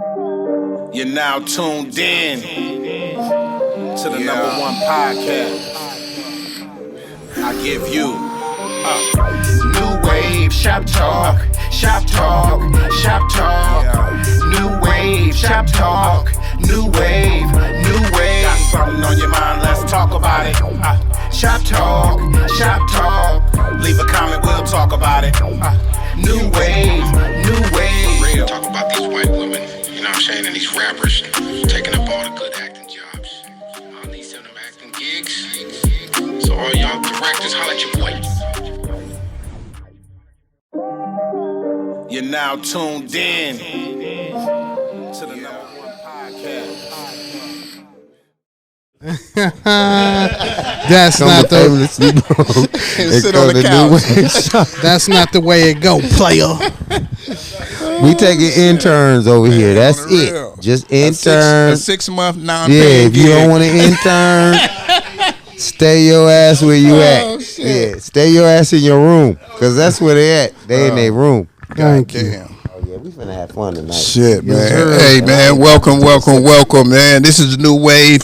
You're now tuned in to the number one podcast. I give you New Wave Shop Talk, Shop Talk, Shop Talk. New Wave Shop Talk, New Wave, New Wave. Got something on your mind? Let's talk about it. Shop Talk, Shop Talk. Leave a comment, we'll talk about it. New Wave, New Wave. Real. Talk about these white women, you know what I'm saying, and these rappers taking up all the good acting jobs. All these them acting gigs. So all y'all directors, holla at your boy. You're now tuned in to the number one podcast. That's not the sit on the couch. That's not the way it go, player. We taking interns over here. That's it. Real. Just A interns. 6 month Yeah, non-paid if you don't want an intern, stay your ass where you at. Yeah, stay your ass in your room, cause that's where they at. They in their room. Thank you. Damn. Oh yeah, we finna have fun tonight. Shit, man. sir. Hey, man. Welcome, man. This is New Wave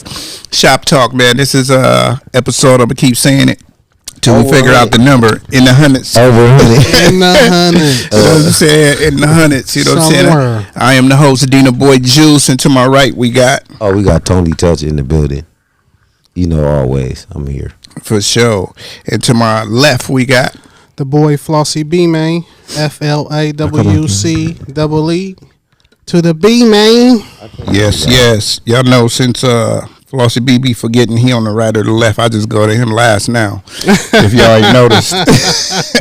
Shop Talk, man. This is episode. I'm gonna keep saying it till we figure out the number in the hundreds. Over In the hundreds. You know what I'm saying? In the hundreds. You know what I'm Somewhere. saying? I am the host, Dina Boy Juice, and to my right we got Oh, we got Tony Touch in the building. You know, always I'm here. for sure, and to my left we got. The boy Flossy B, man. FLAWC E to the B, man. Yes. Y'all know since Flossy BB forgetting he on the right or the left, I just go to him last now. If you already noticed.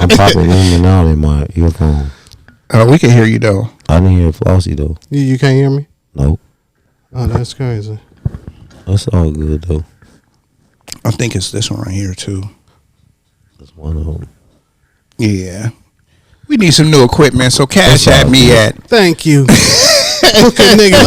I'm popping in and out in my earphone. We can hear you though. I didn't hear Flossie though. You can't hear me? Nope. Oh, that's crazy. That's all good though. I think it's this one right here too. That's one of them. Yeah. We need some new equipment, so cash at me at Thank you. Hook a nigga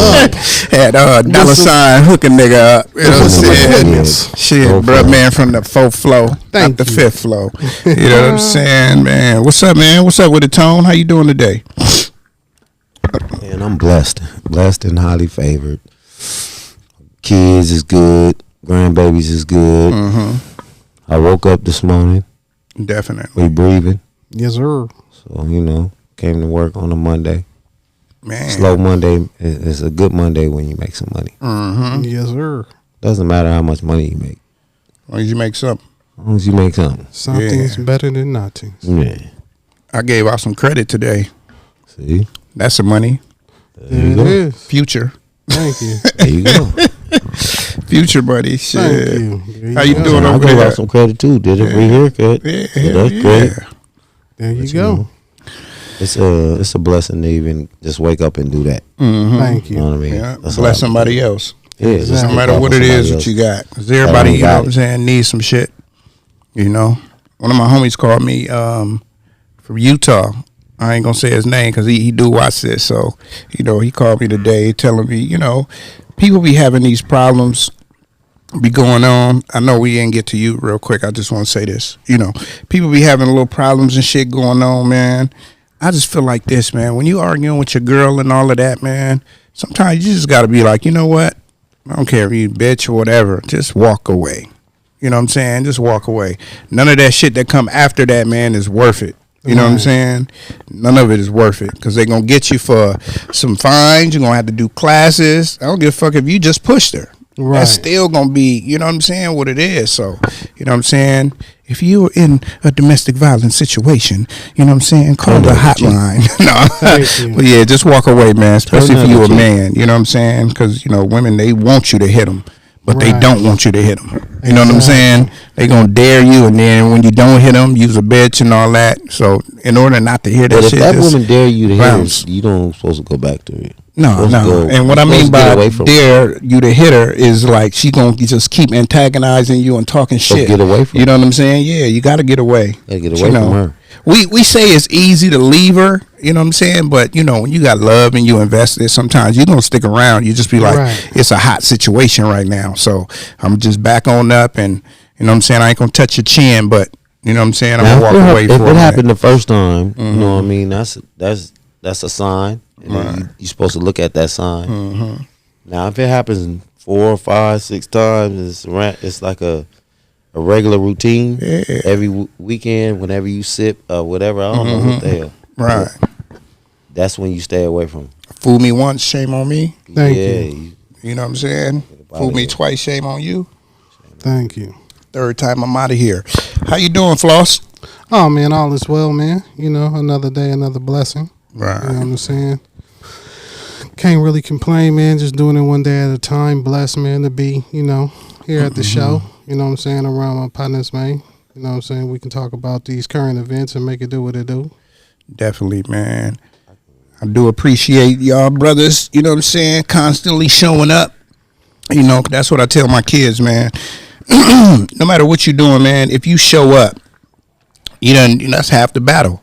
up. dollar sign hook a nigga up. You know what I'm saying? Yeah. Shit, Go bruh, for it. man, from the 4th floor, Thank not the you. 5th floor. You know what I'm saying, man? What's up, man? What's up with the tone? How you doing today? Man, I'm blessed and highly favored. Kids is good. Grandbabies is good. I woke up this morning. Definitely, We breathing. Yes, sir. So, you know, came to work on a Monday. man. Slow Monday is a good Monday when you make some money. Yes, sir. Doesn't matter how much money you make. As long as you make something. As long as you make something. Something's better than nothing. Yeah. I gave out some credit today. See? That's some money. There it is. Future. Thank you. There you go. Future, buddy. Shit. Thank you. There How you go. doing I over gave there? out some credit too. Did a free haircut. Yeah, So that's great. There you But, go. know, it's a blessing to even just wake up and do that. Thank You know you. what I mean? Yeah. That's Bless all. somebody else. Yeah, just Exactly. No look matter out what for it is somebody that else. you got. 'Cause everybody, don't you know got what I'm it. saying, needs some shit. You know? One of my homies called me from Utah. I ain't gonna say his name because he do watch this. So, you know, he called me today telling me, you know, people be having these problems be going on. I know we didn't get to you real quick. I just want to say this. You know, people be having little problems and shit going on, man. I just feel like this, man. When you arguing with your girl and all of that, man, sometimes you just got to be like, you know what? I don't care if you bitch or whatever. Just walk away. You know what I'm saying? Just walk away. None of that shit that come after that, man, is worth it. You know what I'm saying? None of it is worth it because they're going to get you for some fines. You're going to have to do classes. I don't give a fuck if you just pushed her. Right. That's still going to be, you know what I'm saying, what it is. So, you know what I'm saying? If you're in a domestic violence situation, you know what I'm saying, call the hotline. Thank you. No. But yeah, just walk away, man, especially if Turn you're a that man. You know what I'm saying? Because, you know, women, they want you to hit them. But they Right. don't want you to hit them. You know what I'm saying? They gonna dare you, and then when you don't hit them, you's a bitch and all that. So in order not to hear that But if shit, that just woman dare you to hit bounce. her, you don't supposed to go back to it. No. And what I mean by dare you to hit her is like she gonna just keep antagonizing you and talking shit. get away from You know what I'm saying? Yeah, you got to get away. Gotta get away from her. We say it's easy to leave her, you know what I'm saying? But, you know, when you got love and you invest in it, sometimes you don't stick around. You just be like, Right. it's a hot situation right now. So I'm just back on up and, you know what I'm saying? I ain't going to touch your chin, but, you know what I'm saying? I'm going to walk away If for it a happened minute. the first time, you know what I mean? That's that's a sign, and then you're supposed to look at that sign. Now, if it happens 4, 5, 6 times, it's like a regular routine. Every weekend, whenever you sip whatever, I don't know what the hell. Right. That's when you stay away from. Fool me once, shame on me. Thank you. You know what I'm saying? Fool me twice, shame on you. Thank you. Third time I'm out of here. How you doing, Floss? Oh man, all is well, man. You know, another day, another blessing. Right. You know what I'm saying? Can't really complain, man. Just doing it one day at a time. Blessed, man, to be, you know, here at the show. You know what I'm saying? Around my partners, man. You know what I'm saying? We can talk about these current events and make it do what it do. Definitely, man. I do appreciate y'all brothers, you know what I'm saying, constantly showing up. You know, that's what I tell my kids, man. No matter what you're doing, man, if you show up, that's half the battle.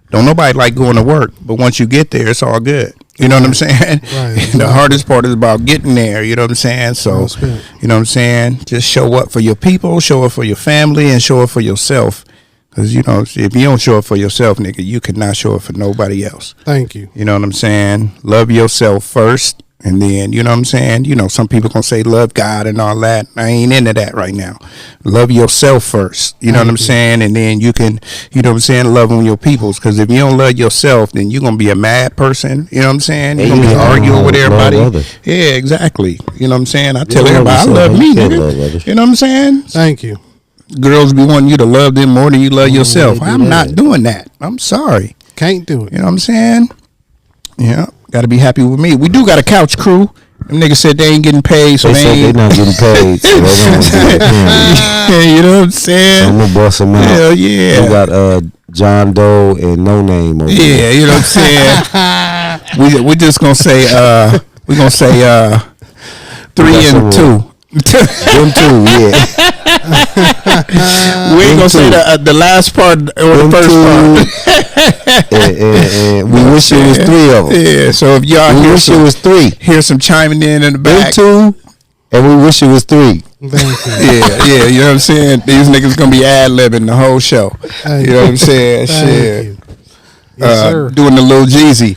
Don't nobody like going to work, but once you get there, it's all good. You know what I'm saying? Right. The hardest part is about getting there, you know what I'm saying? So, you know what I'm saying? Just show up for your people, show up for your family, and show up for yourself. Because, you know, if you don't show up for yourself, nigga, you cannot show up for nobody else. Thank you. You know what I'm saying? Love yourself first. And then, you know what I'm saying? You know, some people going to say love God and all that. I ain't into that right now. Love yourself first. You know what I'm saying? And then you can, you know what I'm saying, love on your peoples. Because if you don't love yourself, then you're going to be a mad person. You know what I'm saying? You're going to be arguing with everybody. Yeah, exactly. You know what I'm saying? I tell everybody, I love me, nigga. You know what I'm saying? Thank you. Girls be wanting you to love them more than you love yourself. I'm not doing that. I'm sorry. Can't do it. You know what I'm saying? Yeah. Got to be happy with me. We do got a couch crew. Them niggas said they ain't getting paid, so they said they not getting paid. So you know what I'm saying? So I'm gonna bust them out. Hell yeah. We got John Doe and No Name over there. You know what I'm saying? we just gonna say 3 and 2. Them 2, yeah. We ain't gonna say the last part or the first part. and we wish it was 3 of them. Yeah, so if y'all wish it was 3. Hear some chiming in the back. Them 2, and we wish it was 3. Yeah, you know what I'm saying? These niggas gonna be ad-libbing the whole show. You know what I'm saying? Shit. Yes, sir. Doing the Lil Jeezy.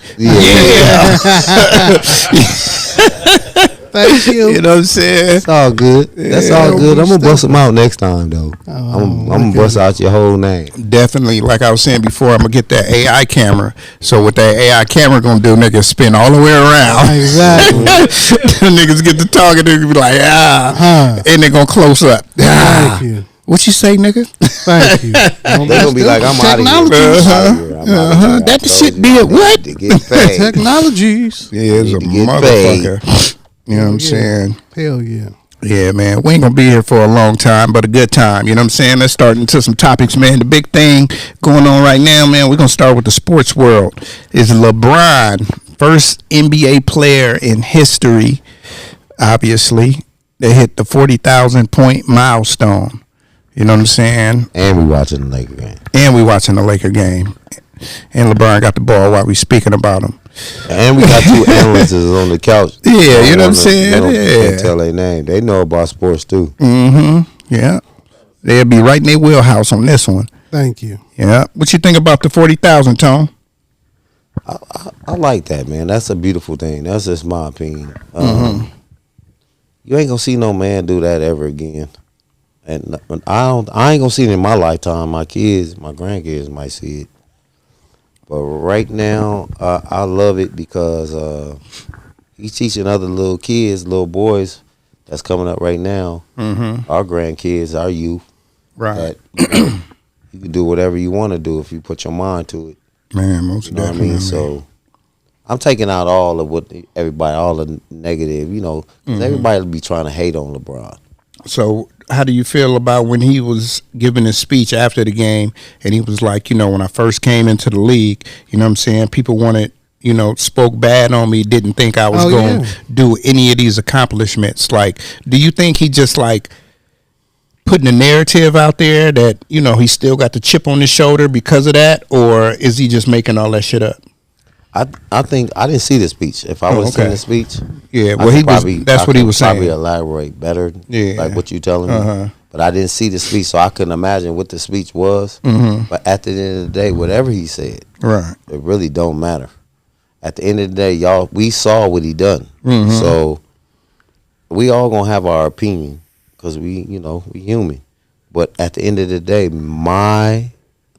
Thank you. You know what I'm saying? That's all good. That's all good. I'm gonna bust them out next time though. I'm gonna bust out your whole name. Definitely. Like I was saying before, I'm gonna get that AI camera. So what that AI camera gonna do, niggas spin all the way around. Exactly. Niggas get to talking, they be like, and they gonna close up. Thank you. What you say, nigga? Thank you. They gonna be like, I'm out of here. That the shit did what? To get paid. Technologies. Yeah, it's a get motherfucker. You know what I'm saying? Hell yeah. Yeah, man. We ain't gonna be here for a long time, but a good time. You know what I'm saying? Let's start into some topics, man. The big thing going on right now, man, we're gonna start with the sports world. Is LeBron, first NBA player in history, obviously, that hit the 40,000 point milestone. You know what I'm saying? And we watching the Laker game. And LeBron got the ball while we speaking about him. And we got 2 analysts on the couch. Yeah, you know what I'm saying? They can't tell their name. They know about sports too. Yeah. They'll be right in their wheelhouse on this one. Thank you. Yeah. What you think about the 40,000, Tone? I like that, man. That's a beautiful thing. That's just my opinion. You ain't gonna see no man do that ever again. And I ain't gonna see it in my lifetime. My kids, my grandkids might see it. But right now, I love it because he's teaching other little kids, little boys that's coming up right now, our grandkids, our youth, right? That, you can do whatever you want to do if you put your mind to it. Man, most you know definitely. what I mean? So I'm taking out all of what everybody, all the negative, you know, because everybody will be trying to hate on LeBron. So how do you feel about when he was giving his speech after the game and he was like, you know, when I first came into the league, you know what I'm saying, people wanted, you know, spoke bad on me, didn't think I was going to do any of these accomplishments. Like, do you think he just like putting a narrative out there that, you know, he still got the chip on his shoulder because of that, or is he just making all that shit up? I think I didn't see the speech. If I was seeing the speech, well, he probably, that's what he was saying. Probably elaborate better, like what you telling me. But I didn't see the speech, so I couldn't imagine what the speech was. But at the end of the day, whatever he said, right, it really don't matter. at the end of the day, y'all, we saw what he done. So we all gonna have our opinion because we human. But at the end of the day,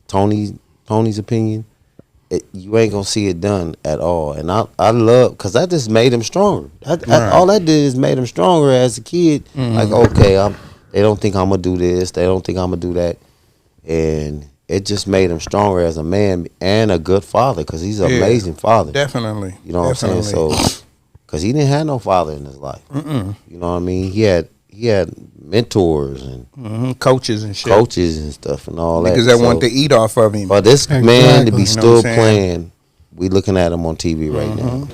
Tony's opinion, you ain't gonna see it done at all. And I love, because that just made him stronger. All that did is made him stronger as a kid. Like, okay, they don't think I'm gonna do this. They don't think I'm gonna do that. And it just made him stronger as a man and a good father, because he's an amazing father. Definitely. You know what I'm saying? So, because he didn't have no father in his life. You know what I mean? He had mentors and coaches and shit. Coaches and stuff and all that. Because they want to eat off of him. But this man to be still saying? playing, we looking at him on TV right now.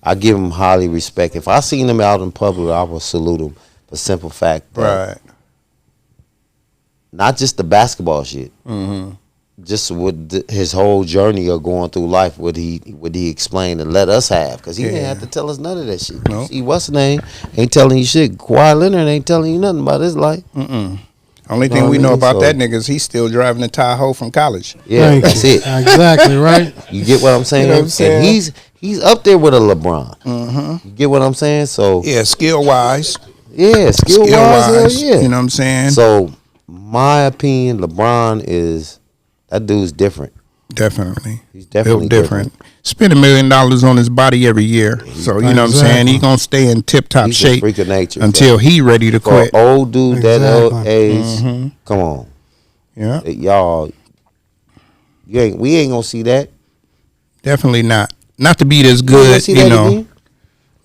I give him highly respect. If I seen him out in public, I would salute him. The simple fact that not just the basketball shit, just with his whole journey of going through life, what he explained and let us have, because he didn't have to tell us none of that shit. Nope. See, what's the name ain't telling you shit. Kawhi Leonard ain't telling you nothing about his life. Only thing we know about that nigga is he's still driving a Tahoe from college. Yeah, that's it. Exactly right. You get what I'm saying? You know what I'm saying? And he's up there with a LeBron. You get what I'm saying? So yeah, skill wise. Yeah, skill wise. Hell yeah. You know what I'm saying? So my opinion, LeBron is, that dude's different. Definitely. He's definitely different. Spend $1 million on his body every year. So you know what I'm saying? He's gonna stay in tip top shape a freak of nature, until he ready to quit. For an old dude that old age, come on. Yeah. Y'all, we ain't gonna see that. Definitely not. Not to be this good, you know. Again?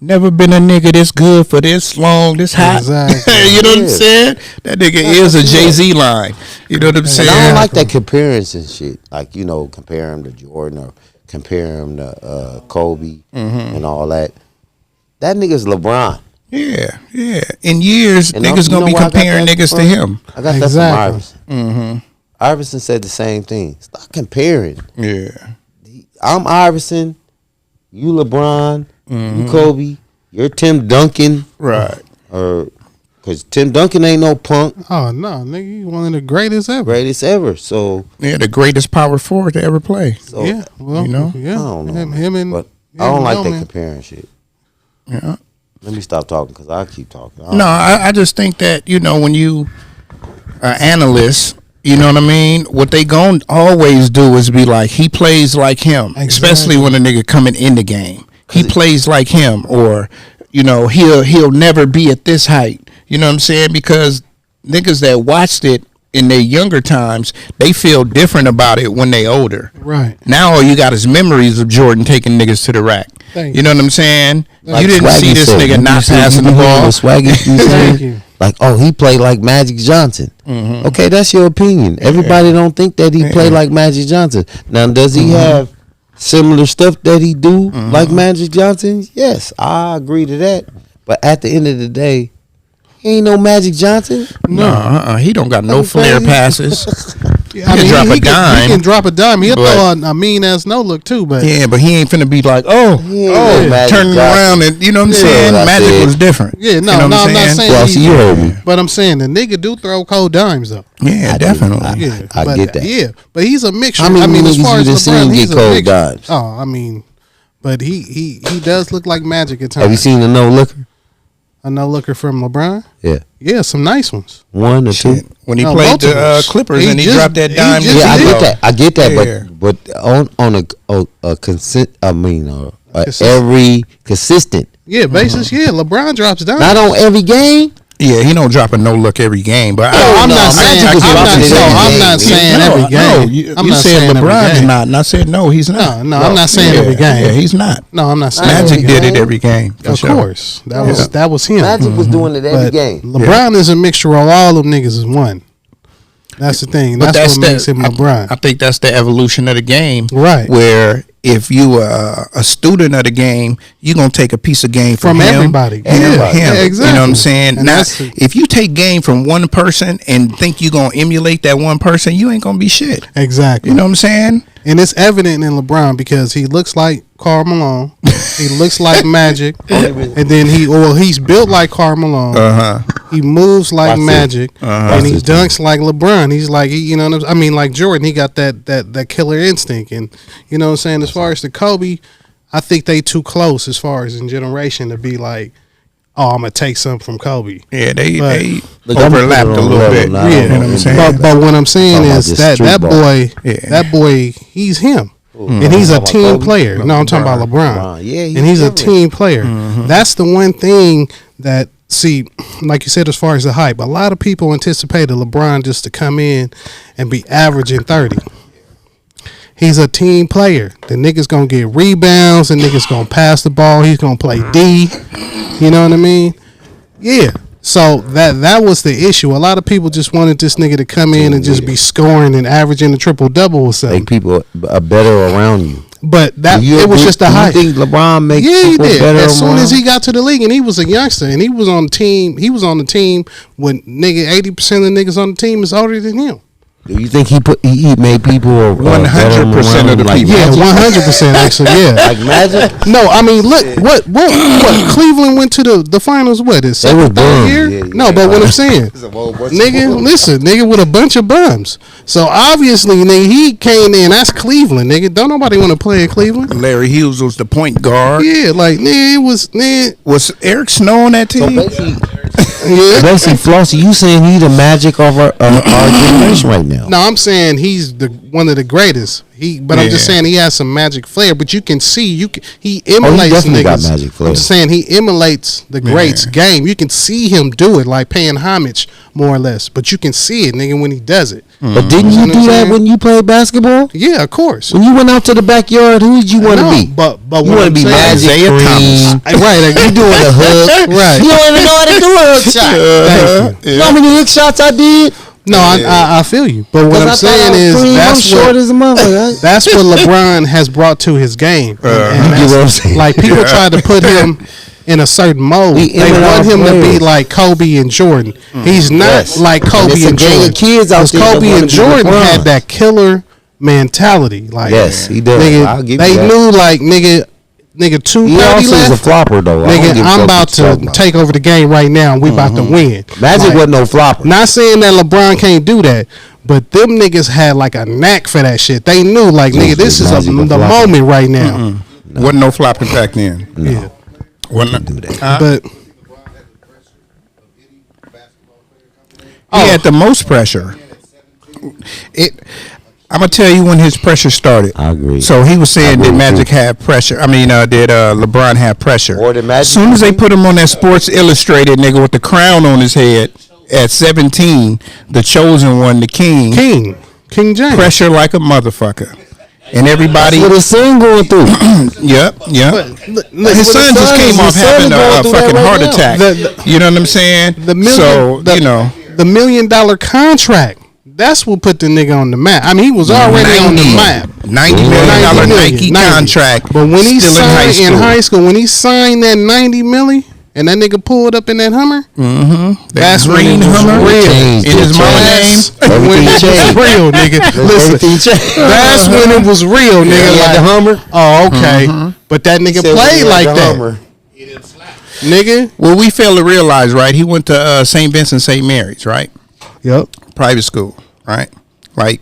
Never been a nigga this good for this long, this hot. Exactly. You know what I'm saying? That nigga is a Jay-Z line. You know what I'm saying? And I don't like that comparison shit. Like, compare him to Jordan or compare him to Kobe and all that. That nigga's LeBron. Yeah. In years, And niggas gonna be comparing niggas to him. I got that from Iverson. Iverson said the same thing. Stop comparing. Yeah. I'm Iverson. You LeBron. You Kobe. You're Tim Duncan. Right. Because Tim Duncan ain't no punk. Oh no, nigga, you one of the greatest ever. Greatest ever. So yeah, the greatest power forward to ever play. So, yeah, well, you know, yeah, I don't know, him and. But I don't like that comparing shit. Yeah. Let me stop talking because I keep talking. No, I just think that when you analysts, you know what I mean. What they gonna always do is be like, he plays like him, especially when a nigga coming in the game. He plays like him, or he'll never be at this height. You know what I'm saying? Because niggas that watched it in their younger times, they feel different about it when they older. Right. Now all you got is memories of Jordan taking niggas to the rack. You know what I'm saying? Like you didn't see this nigga not passing the ball. Thank you. Like, oh, he played like Magic Johnson. Okay, that's your opinion. Everybody don't think that he played like Magic Johnson. Now, does he have similar stuff that he do like Magic Johnson? Yes, I agree to that. But at the end of the day, he ain't no Magic Johnson. No, he don't got no flare passes. He can drop a dime. He can drop a dime. He'll throw a mean ass no look too, but but he ain't finna be like, turning around and you know what I'm saying. Magic was different. Yeah, no, you know no, I'm not saying. You heard me. But I'm saying the nigga do throw cold dimes though. Yeah, definitely. I get that. Yeah, but he's a mixture. How many as far as LeBron, he's get a cold mixture. dimes? Oh, I mean, but he does look like Magic at times. Have you seen the no looker? A no looker from LeBron? Yeah. Yeah, some nice ones. One or two. When he played the Clippers and he dropped that dime. I get that. But on a consistent, every consistent. Yeah, basis. Yeah, LeBron drops dimes. Not on every game. Yeah, he don't drop a no look every game, but I'm not saying every game. You said LeBron's not, and I said no, he's not. No, I'm not saying every game. Yeah, he's not. No, I'm not saying Magic did it every game. Of course, that was him. Magic was doing it every game. LeBron is a mixture of all them niggas as one. That's the thing. That's what makes him LeBron. I think that's the evolution of the game, right? Where if you are a student of the game, you're gonna take a piece of game from him, everybody. Yeah, exactly. You know what I'm saying? And now, if you take game from one person and think you're gonna emulate that one person, you ain't gonna be shit. Exactly. You know what I'm saying? And it's evident in LeBron because he looks like Karl Malone. He looks like Magic, and then he's built like Karl Malone. He moves like Magic, and he dunks like LeBron. He's like like Jordan. He got that killer instinct, and you know what I'm saying. As far as the Kobe, I think they too close as far as in generation to be like, oh, I'm gonna take something from Kobe. Yeah, they Look, overlapped a little bit. now. Yeah, you know what I'm saying? But what I'm saying Talking about is this that street ball. that boy, he's him. And he's a Talking about team Kobe? player. No, I'm talking about LeBron. LeBron. Yeah, and he's a different. team player. That's the one thing that, see, like you said, as far as the hype, a lot of people anticipated LeBron just to come in and be averaging 30. He's a team player. The nigga's gonna get rebounds. The nigga's gonna pass the ball. He's gonna play D. You know what I mean? Yeah. So that was the issue. A lot of people just wanted this nigga to come in and just be scoring and averaging a triple double or something. Make people better around you. But it was just the hype. You think LeBron makes Yeah, he people did. better As soon around? as he got to the league, and he was a youngster, and he was on the team. He was on the team when 80% of the niggas on the team is older than him. Do you think he made people 100% of the people. Yeah, 100% actually. Yeah. like Magic? No, I mean, look, what Cleveland went to the finals. What is They was second, third bums. year? Yeah, No, yeah. but what I'm saying, nigga, listen, nigga, with a bunch of bums. So obviously, nigga, he came in. That's Cleveland, nigga. Don't nobody want to play in Cleveland. Larry Hughes was the point guard. Yeah, like nigga, it was nigga. Was Eric Snow on that So team? Yeah. basically, Flossie, you saying he the Magic of our generation right now? No, I'm saying he's one of the greatest. But I'm just Yeah. saying he has some magic flair. But you can see, he emulates definitely got niggas. magic flair. I'm just saying he emulates the greats game. You can see him do it, like paying homage more or less. But you can see it, nigga, when he does it. But didn't You you know what do I'm that saying? when you played basketball? Yeah, of course. When you went out to the backyard, who did you want to No, be? but You what want to I'm be saying- Magic Isaiah Kareem. Right, like, You doing a hook. Right. You don't even know how to do a hook shot. Thank you. You know how many hook shots I did? No, I feel you. But what I'm 'Cause I thought saying I was is Kareem. I'm that's short what as a motherfucker. that's what LeBron has brought to his game. And You that's- get what I'm saying? like people try to put him in a certain mode. We They emulate want him to be players. like Kobe and Jordan. He's not Yes. like And Kobe it's a and gang of Jordan. kids out 'Cause there that Kobe wanna and be Jordan LeBron. had that killer mentality. Like Yes, he does. nigga, I'll give you they that. knew like nigga He 230 also is a left. flopper, though. I don't Nigga, give a I'm fuck about what you to talking about. take over the game right now, and we about to win. Magic Like, wasn't no flopper. not saying that LeBron can't do that, but them niggas had like a knack for that shit. They knew, like, nigga, this is Magic was the flopping. moment right now. Wasn't no flopping back then. Yeah, Wasn't do that. but He had the most pressure. I'm gonna tell you when his pressure started. I agree. So he was I saying agree that with Magic you. had pressure. I mean, did LeBron have pressure? Or did Magic- As soon as they put him on that Sports Illustrated nigga with the crown on his head at 17, the chosen one, the king, King James. pressure like a motherfucker, and everybody. That's what his son going through. Yep. Look, His son just came off having a fucking heart attack. You know what I'm saying? the million, So the, you know. the $1 million contract. That's what put the nigga on the map. I mean, he was already on the map. $90 million Nike 90. contract. But when he still signed in high school, when he signed that 90 milli, and that nigga pulled up in that Hummer, that's when green it was Hummer real. changed. in his It mama name. That's when Everything it was changed. real, nigga. Listen, Everything changed. that's when it was real, nigga. He had the Like, Hummer. oh, okay. But that nigga Said when he played had like the that, Hummer. nigga. Well, we fail to realize, right? He went to St. Vincent St. Mary's, right? Yep. Private school, right? Like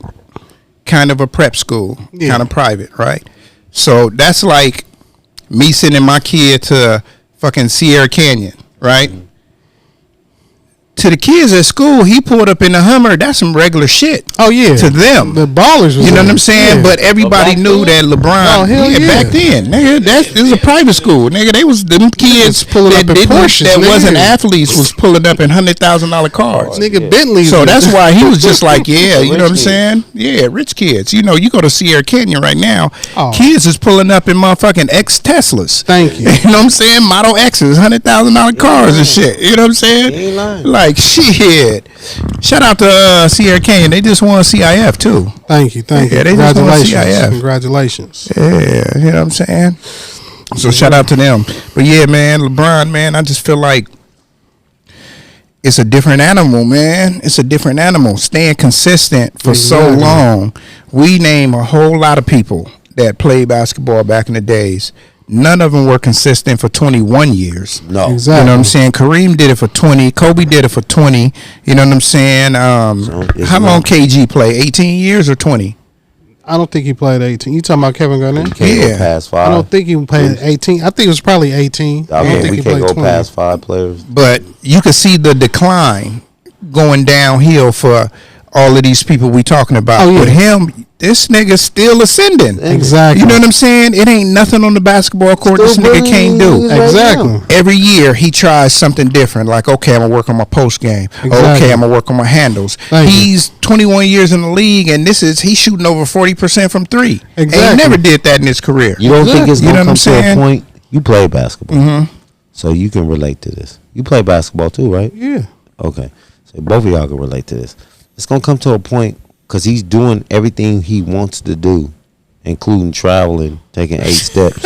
kind of a prep school, Yeah. kind of private, right? So that's like me sending my kid to fucking Sierra Canyon, right? To the kids at school, he pulled up in the Hummer. That's some regular shit. Oh yeah. To them. the ballers. Was You know in what I'm it. saying? Yeah. But everybody back knew then? that LeBron. Oh, hell yeah. Back then, nigga, it was a private school, nigga. They was them kids pulling that up in didn't, Porsches, that nigga. wasn't athletes was pulling up in $100,000 cars. nigga Bentley's. So that's why he was just like, yeah, you know what I'm Rich saying? Yeah, rich kids. You know, you go to Sierra Canyon right now, Oh. kids is pulling up in motherfucking X Teslas. Thank you. You know what I'm saying? Model X's, $100,000 cars and shit. You know what I'm saying? He ain't lying. Like shit. Shout out to Sierra Canyon. They just won CIF too. Thank you. Yeah, they just won Congratulations. CIF. Congratulations. Yeah, you know what I'm saying? So shout out to them. But yeah, man, LeBron, man, I just feel like it's a different animal, man. It's a different animal. Staying consistent for so Exactly. long. We name a whole lot of people that played basketball back in the days. None of them were consistent for 21 years. No. Exactly. You know what I'm saying? Kareem did it for 20. Kobe did it for 20. You know what I'm saying? it's How long long. KG play? 18 years or 20? I don't think he played 18. You talking about Kevin Garnett? You can't Yeah. go past I 5. don't think he played 18. I think it was probably 18. I don't Okay, think we he can't played go 20. past 5 players. But you can see the decline going downhill for all of these people we talking about. Oh, yeah. With him, this nigga's still ascending. Exactly. You know what I'm saying? It ain't nothing on the basketball court this Still nigga can't bullying do. niggas right Exactly. now. Every year he tries something different. Like, okay, I'm gonna work on my post game. Exactly. Okay, I'm gonna work on my handles. Thank you. He's 21 years in the league, and he's shooting over 40% from 3. And he Exactly. never did that in his career. You don't think it's You know gonna what I'm come to a saying? point? You play basketball, so you can relate to this. You play basketball too, right? Yeah. Okay, so both of y'all can relate to this. It's gonna come to a point because he's doing everything he wants to do, including traveling, taking 8 steps.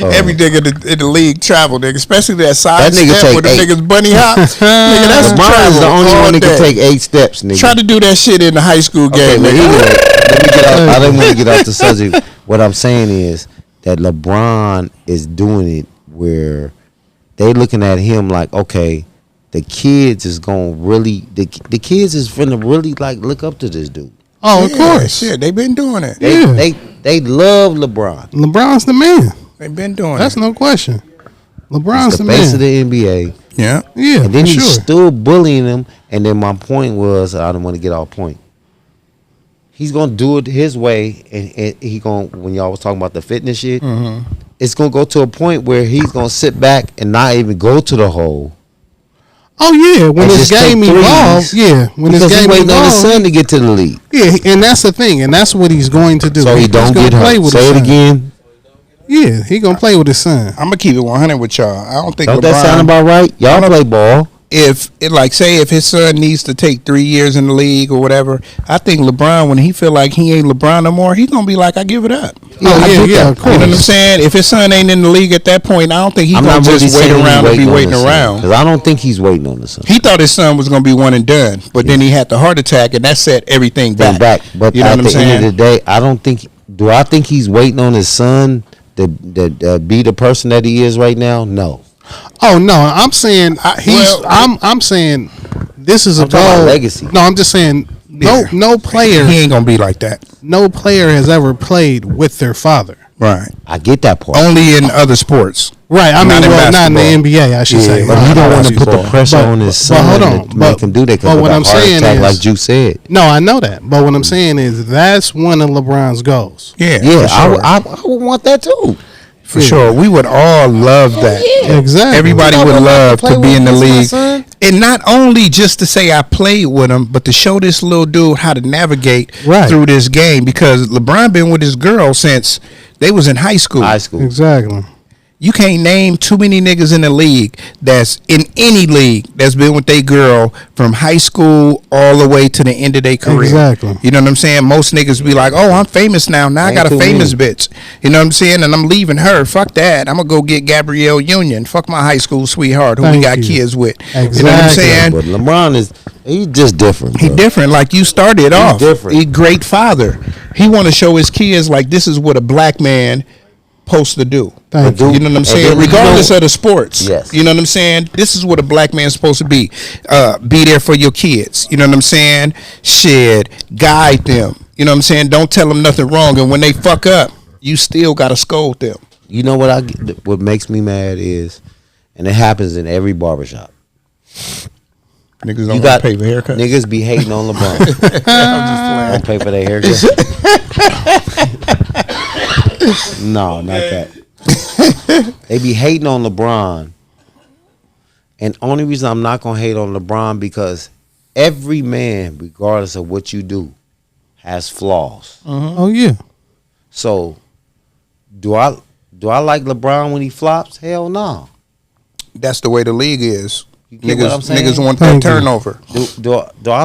Every nigga in the league travel, nigga, especially that side That nigga step take with the 8. niggas bunny hop. Nigga, that's LeBron is the travel only all one that day. can take 8 steps, nigga. Try to do that shit in the high school Okay, game, but nigga. anyway, let me get out. I didn't want to get off the subject. What I'm saying is that LeBron is doing it where they looking at him like, okay, the kids is gonna really the kids is finna really like look up to this dude. Oh, of course. Shit, they been doing it. They love LeBron. LeBron's the man. They been doing That's it. no question. LeBron's He's the the face man. of the NBA. Yeah. Yeah, And then for he's sure. still bullying him. And then my point was, I don't want to get off point. He's gonna do it his way, and he gonna, when y'all was talking about the fitness shit, it's gonna go to a point where he's gonna sit back and not even go to the hole. Oh yeah, when And this just take game threes, evolves, yeah, when because this he's game waiting on his evolves, son to get to the league, yeah, and that's the thing, and that's what he's going to do. so he He's don't gonna get play hurt. with Say his it son. again. Yeah, he gonna play with his son. I'm gonna keep it 100 with y'all. I don't think Don't LeBron. that sound about right? Y'all play ball. If his son needs to take 3 years in the league or whatever, I think LeBron, when he feel like he ain't LeBron no more, he gonna be like, I give it up. Oh, I yeah, get yeah, that. of You know what I'm course. saying? If his son ain't in the league at that point, I don't think he's I'm gonna not really just wait saying around and be waiting around. because I don't think he's waiting on the son. He thought his son was gonna be one and done, but then he had the heart attack, and that set everything back. But You know at what I'm the end saying? of the day, I don't think. Do I think he's waiting on his son to be the person that he is right now? No. Oh no, I'm saying I'm saying this is a I'm talking about goal. legacy. No, I'm just saying Yeah. no player, He ain't gonna be like that. no player has ever played with their father. Right. I get that part. Only in other sports. Right. I mean, Not in not in basketball. the NBA, I should say. But he don't want to put the pressure But- on his but son hold on, to make him do that because but of what the I'm heart saying attack, is- like you said. No, I know that. But what I'm saying is that's one of LeBron's goals. Yeah. Yeah, For sure. I would want that too. For sure. We would all love that. Exactly. Everybody You know, would I'd love play to be with in the my league. son. And not only just to say I played with him, but to show this little dude how to navigate Right. through this game. Because LeBron been with his girl since they was in high school. High school. Exactly. You can't name too many niggas in the league that's in any league that's been with their girl from high school all the way to the end of their career. Exactly. You know what I'm saying? Most niggas be like, oh, I'm famous now. Now I Ain't got a too famous many. bitch. You know what I'm saying? And I'm leaving her. Fuck that. I'm going to go get Gabrielle Union. Fuck my high school sweetheart who we Thank got you. kids with. You know what I'm Exactly. saying? But LeBron he's just different. He bro. different. Like you started off. different. He great father. He want to show his kids like this is what a black man supposed to do. Thank you. You know what I'm And saying? then, Regardless of the sports. Yes. You know what I'm saying? This is what a black man's supposed to be. Be there for your kids. You know what I'm saying? Shit. Guide them. You know what I'm saying? Don't tell them nothing wrong. And when they fuck up, you still got to scold them. You know what makes me mad is, and it happens in every barbershop. Niggas You don't want got to pay for haircuts. niggas be hating on LeBron. Don't pay for their haircut. No, not that. They be hating on LeBron, and only reason I'm not gonna hate on LeBron because every man, regardless of what you do, has flaws. Oh yeah. So, do I like LeBron when he flops? Hell no. That's the way the league is. You get what I'm saying? Niggas want that Thank you. turnover. Do I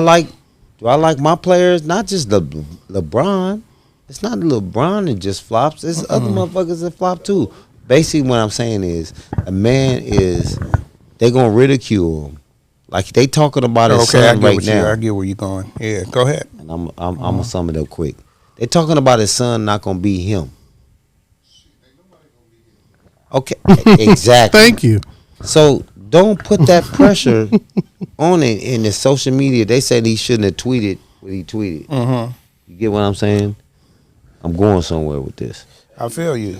like my players? Not just LeBron. It's not LeBron that just flops. It's other motherfuckers that flop too. Basically, what I'm saying is, a man is they gonna ridicule him, like they talking about his Okay, I son get right what now. I get where you going. Yeah, go ahead. And I'm gonna sum it up quick. They talking about his son not gonna be him. Okay, exactly. Thank you. So don't put that pressure on it in the social media. They said he shouldn't have tweeted what he tweeted. You get what I'm saying? I'm going somewhere with this. I feel you.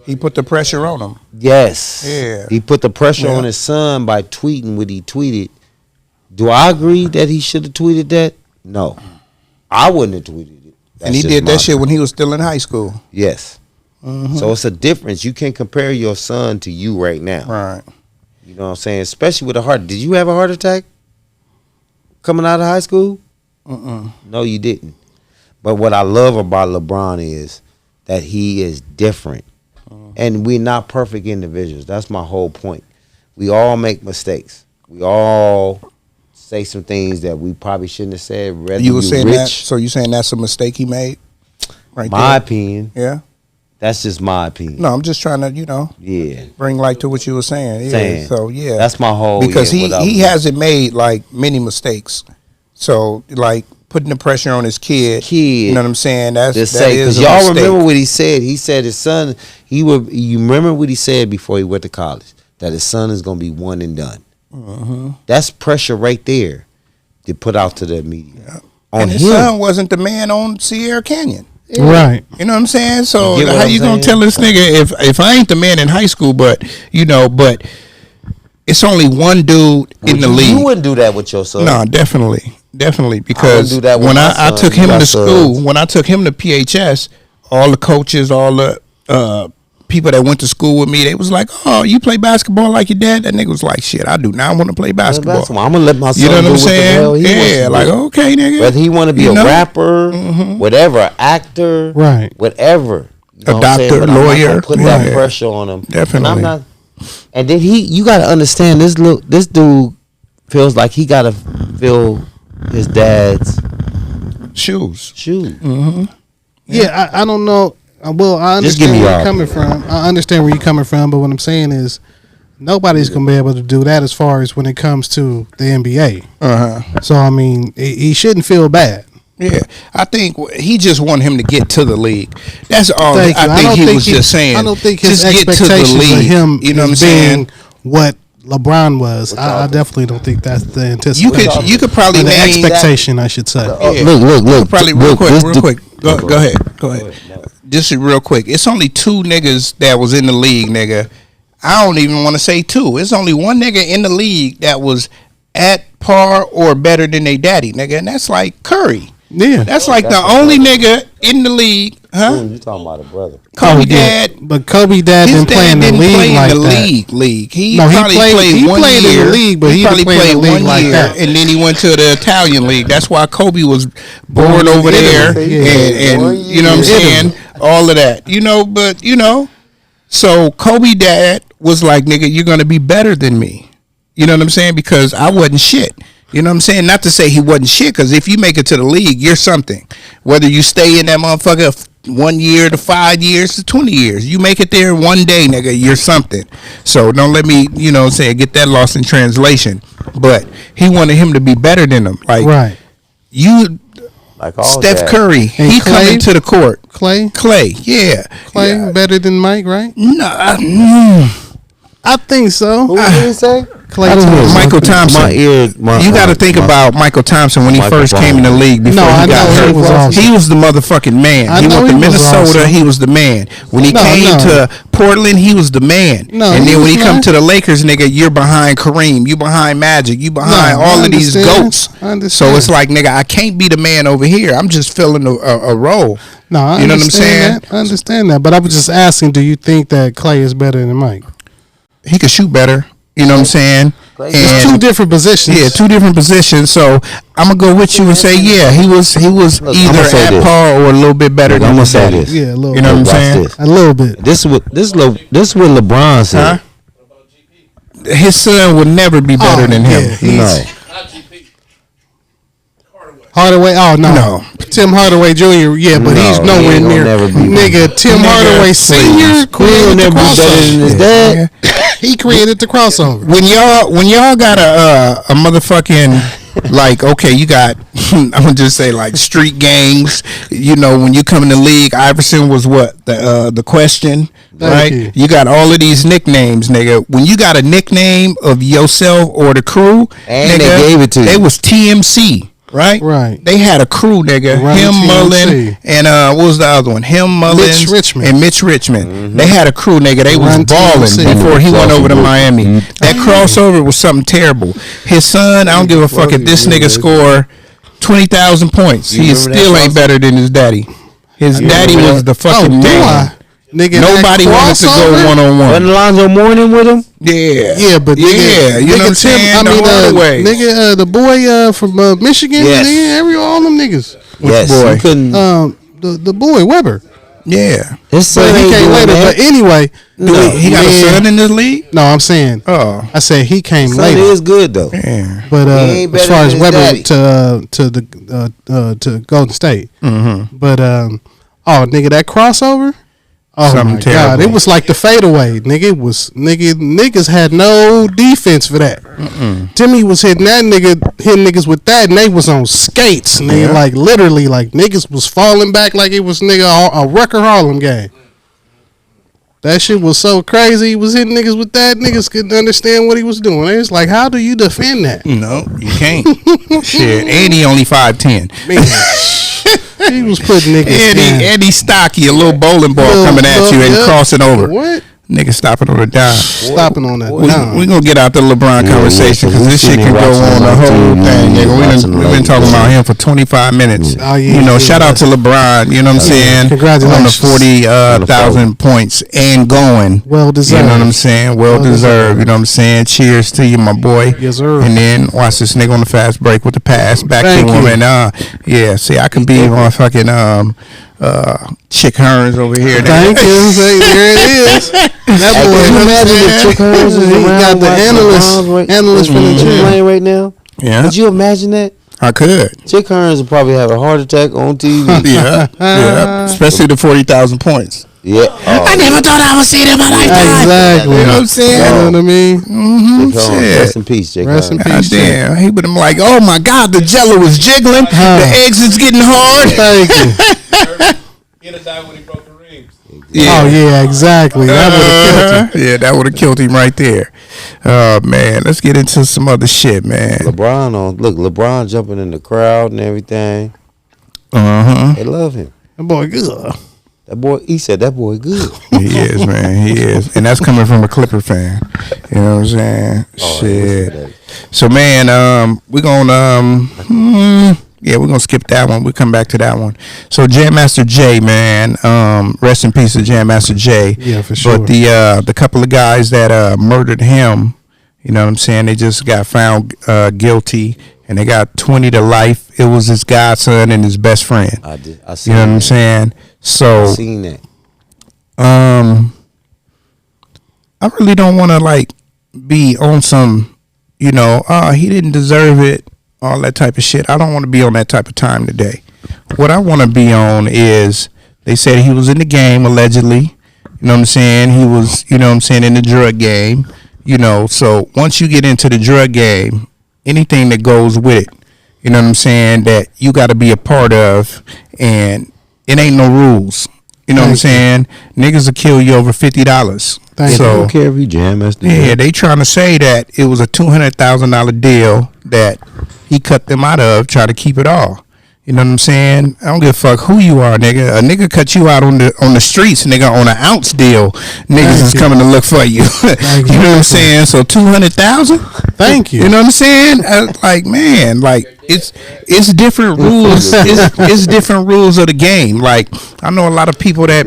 He put the pressure on him. Yes. Yeah. He put the pressure on his son by tweeting what he tweeted. Do I agree that he should have tweeted that? No. I wouldn't have tweeted it. And he did that shit when he was still in high school. Yes. Mm-hmm. So it's a difference. You can't compare your son to you right now. Right. You know what I'm saying? Especially with a heart. Did you have a heart attack coming out of high school? No, you didn't. But what I love about LeBron is that he is different. And we're not perfect individuals. That's my whole point. We all make mistakes. We all say some things that we probably shouldn't have said. Whether You were saying rich, that? So you saying that's a mistake he made? Right my there? opinion. Yeah. That's just my opinion. No, I'm just trying to, Yeah. bring light to what you were saying. Yeah. So yeah. That's my whole. Because he hasn't made like many mistakes. So like putting the pressure on his kid. You know what I'm saying? That is because a y'all mistake. remember what he said. He said his son. You remember what he said before he went to college, that his son is gonna be one and done. Mm-hmm. That's pressure right there to put out to the media. Yeah. On and his him. son wasn't the man on Sierra Canyon. Yeah. Right. You know what I'm saying? So You get what how I'm you gonna saying? tell this nigga if I ain't the man in high school, but it's only one dude in the league. You wouldn't do that with your son. No, definitely, because do that with when my I son. took him You to got school, sons. when I took him to PHS, all the coaches, all the people that went to school with me, they was like, "Oh, you play basketball like your dad?" That nigga was like, "Shit, I do not want to play basketball." I'm gonna let my son You know what do I'm what the saying? hell he wants Yeah, to like do. okay, nigga. Whether he want to be You a know? rapper, whatever, actor, Right. whatever, you know A what I'm saying? doctor, But I'm not gonna lawyer, put yeah. that pressure on him. Definitely. And I'm not. And then you got to understand this. This dude feels like he got to fill his dad's shoes. shoes. Yeah, I don't know. Well, I Just give understand me where your you're coming from. I understand where you're coming from, but what I'm saying is nobody's going to be able to do that as far as when it comes to the NBA. So, I mean, he shouldn't feel bad. Yeah, I think he just wanted him to get to the league. That's all. Thank you. I think he was just saying. I don't think his just get to the expectations of league. him You know what I'm is saying? being what LeBron was. I definitely don't think that's the anticipation. You could probably or the name expectation, I should say. Yeah. Look. Probably real quick. Go ahead. Just real quick. It's only two niggas that was in the league, nigga. I don't even want to say two. It's only one nigga in the league that was at par or better than they daddy, nigga, and that's like Curry. Yeah, That's like the only nigga in the league, huh? You talking about a brother? Kobe dad. But Kobe dad His didn't play in dad the didn't league play like in the that. league. He No, he probably played- played he one played in the year. league, but he probably didn't play in the played league one like year, that. and then he went to the Italian league. That's why Kobe was born in over Italy. there, Yeah. and you know what I'm saying, all of that, But so Kobe dad was like, "Nigga, you're gonna be better than me." You know what I'm saying? Because I wasn't shit. You know what I'm saying? Not to say he wasn't shit, because if you make it to the league, you're something. Whether you stay in that motherfucker 1 year to 5 years to 20 years, you make it there one day, nigga, you're something. So don't let me, get that lost in translation. But he wanted him to be better than him. Like Right. you, Like all Steph that. Curry, And he Clay? coming to the court. Clay Yeah. better than Mike, right? No, I think so. Who did he say? Clay I don't know. Thompson. Michael Thompson. You got to think about Michael Thompson when he Michael first came in the Thompson. league before No, I he got know he hurt. was awesome. He was the motherfucking man. I He know went to he was Minnesota. awesome. He was the man. When he No, came no. to Portland, he was the man. No, and he then when was he come not. to the Lakers, nigga, you're behind Kareem. You behind Magic. You behind No, all I of these understand. goats. I understand. So it's like, nigga, I can't be the man over here. I'm just filling a role. No, I You know what I'm saying? understand that. I understand that. But I was just asking, do you think that Clay is better than Mike? He could shoot better. You know what I'm saying? It's two different positions. Yeah, two different positions. So I'm gonna go with you and say, yeah, he was Look, I'ma either say at this. par or a little bit better Look, than I'ma his say daddy. this. Yeah, a little You know what I'm bit. Watch saying? this. A little bit. This is what LeBron said. Huh? His son would never be better than him. yeah, he's- No. Hardaway. Oh no. No. Tim Hardaway Jr. Yeah, but No, he's he nowhere ain't gonna never never be nigga. Tim Nigga, Hardaway please. Senior He'll created the never be better than his crossover. dad. He created the crossover. When y'all got a motherfucking like, okay, you got I'm gonna just say like street gangs. When you come in the league, Iverson was what the question, right? You got all of these nicknames, nigga. When you got a nickname of yourself or the crew, And nigga, they gave it to you. They was TMC. right? Right. They had a crew, nigga. Run Him, TMC. Mullen, and what was the other one? Him, Mullins, Richmond. and Mitch Richmond. They had a crew, nigga. They was Run balling TMC. before he went over to Miami. That crossover was something terrible. His son, I don't give a fuck if this nigga score 20,000 points. He still ain't better than his daddy. His daddy was the fucking man. Nigga, Nobody wanted to go one on one. Wasn't Lonzo Mourning with him? Yeah, but yeah, you know what I'm saying? Nigga, the boy from Michigan, Yes. nigga, all them niggas. Yes, boy? you couldn't. The boy Weber. Yeah, His son But he ain't came doing later. that. But anyway, he got a son in this league. No, I'm saying. Oh, I said he came Son later. is good though. yeah. But He ain't as better far as than his Weber daddy. to Golden State, Mm-hmm. but nigga, that crossover, Something my terrible. god, it was like the fadeaway, nigga. It was niggas had no defense for that. Timmy was hitting niggas with that, and they was on skates, nigga, like literally, like niggas was falling back like it was a Rucker Harlem game. That shit was so crazy. He was hitting niggas with that. Niggas couldn't understand what he was doing. It's like, how do you defend that? No, you can't. Shit, and he only 5'10". Man, he was putting niggas down. And he's stocky, a little bowling ball coming at you and crossing over. What? Nigga stopping on a dime. Stopping on that We dime. gonna get out the LeBron conversation because this shit can go on the whole thing. Nigga. We've been talking about him for 25 minutes. Oh, yeah, Shout out to LeBron. You know what I'm saying? Congratulations. On the 40,000 points and going. Well deserved. You know what I'm saying? Well deserved. You know what I'm saying? Cheers to you, my boy. Yes, sir. And then watch this nigga on the fast break with the pass back Thank to him. you. And yeah, see, I can be on fucking Chick Hearns over here. Thank you. Say, there it is. That Hey, boy. could you imagine if Chick Hearns was He around got the analyst from the gym. playing right now? Yeah, Could you imagine that? I could. Chick Hearns would probably have a heart attack on TV. Yeah, especially the 40,000 points. Yeah. I never thought I would see it in my lifetime. Exactly. You know what I'm saying? You know what I mean? Chick Hearns, shit. rest in peace, Chick Rest in Hearns. peace. God damn, he would have been like, oh my God, the jello is jiggling, the eggs is getting hard. Thank you. He'd have died when he broke the rings. Oh, yeah, exactly. That would have killed him. Yeah, that would have killed him right there. Man, let's get into some other shit, man. LeBron jumping in the crowd and everything. They love him. That boy good. That boy, he said that boy good. He is, man. He is. And that's coming from a Clipper fan. You know what I'm saying? Shit. So, man, we're going to... yeah, we're gonna skip that one. We'll come back to that one. So Jam Master Jay, man, rest in peace to Jam Master Jay. Yeah, for sure. But the couple of guys that murdered him, you know what I'm saying? They just got found guilty, and they got 20 to life. It was his godson and his best friend. I You seen know what I'm that. saying? So I seen that. I really don't want to like be on some, he didn't deserve it. All that type of shit. I don't want to be on that type of time today. What I want to be on is they said he was in the game allegedly. You know what I'm saying? He was, in the drug game. So once you get into the drug game, anything that goes with it, you know what I'm saying, that you got to be a part of, and it ain't no rules. You know what I'm saying? Niggas will kill you over $50. Thank So I don't care if you Jam Master. yeah, they trying to say that it was a $200,000 deal that he cut them out of, try to keep it all. You know what I'm saying? I don't give a fuck who you are, nigga. A nigga cut you out on the streets, nigga, on an ounce deal. Niggas is coming to look for you. You know what I'm saying? So 200,000. Thank you. You know what I'm saying? Like, man, like it's different rules. It's different rules of the game. Like, I know a lot of people that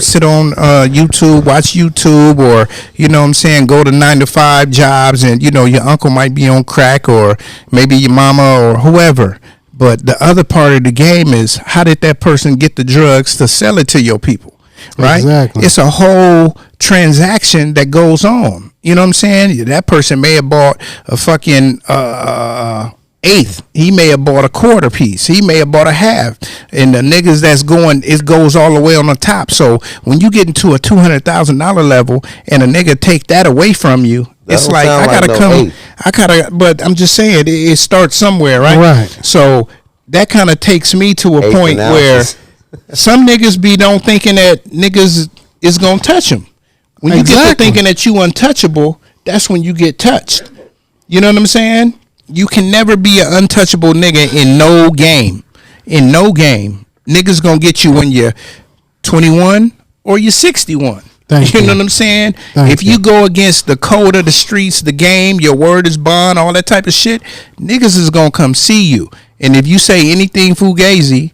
sit on YouTube, watch YouTube, or you know what I'm saying, go to 9-to-5 jobs, and your uncle might be on crack, or maybe your mama or whoever. But the other part of the game is, how did that person get the drugs to sell it to your people, right? Exactly. It's a whole transaction that goes on. You know what I'm saying? That person may have bought a fucking eighth. He may have bought a quarter piece. He may have bought a half. And the niggas that's going, it goes all the way on the top. So when you get into a $200,000 level and a nigga take that away from you, it's like, I gotta but I'm just saying, it starts somewhere, right? Right. So that kind of takes me to a point where some niggas don't thinking that niggas is gonna touch them. When you get to thinking that you untouchable, that's when you get touched. You know what I'm saying? You can never be an untouchable nigga in no game. In no game. Niggas gonna get you when you're 21 or you're 61. You know what I'm saying? If you go against the code of the streets, the game, your word is bond, all that type of shit, niggas is gonna come see you. And if you say anything fugazi,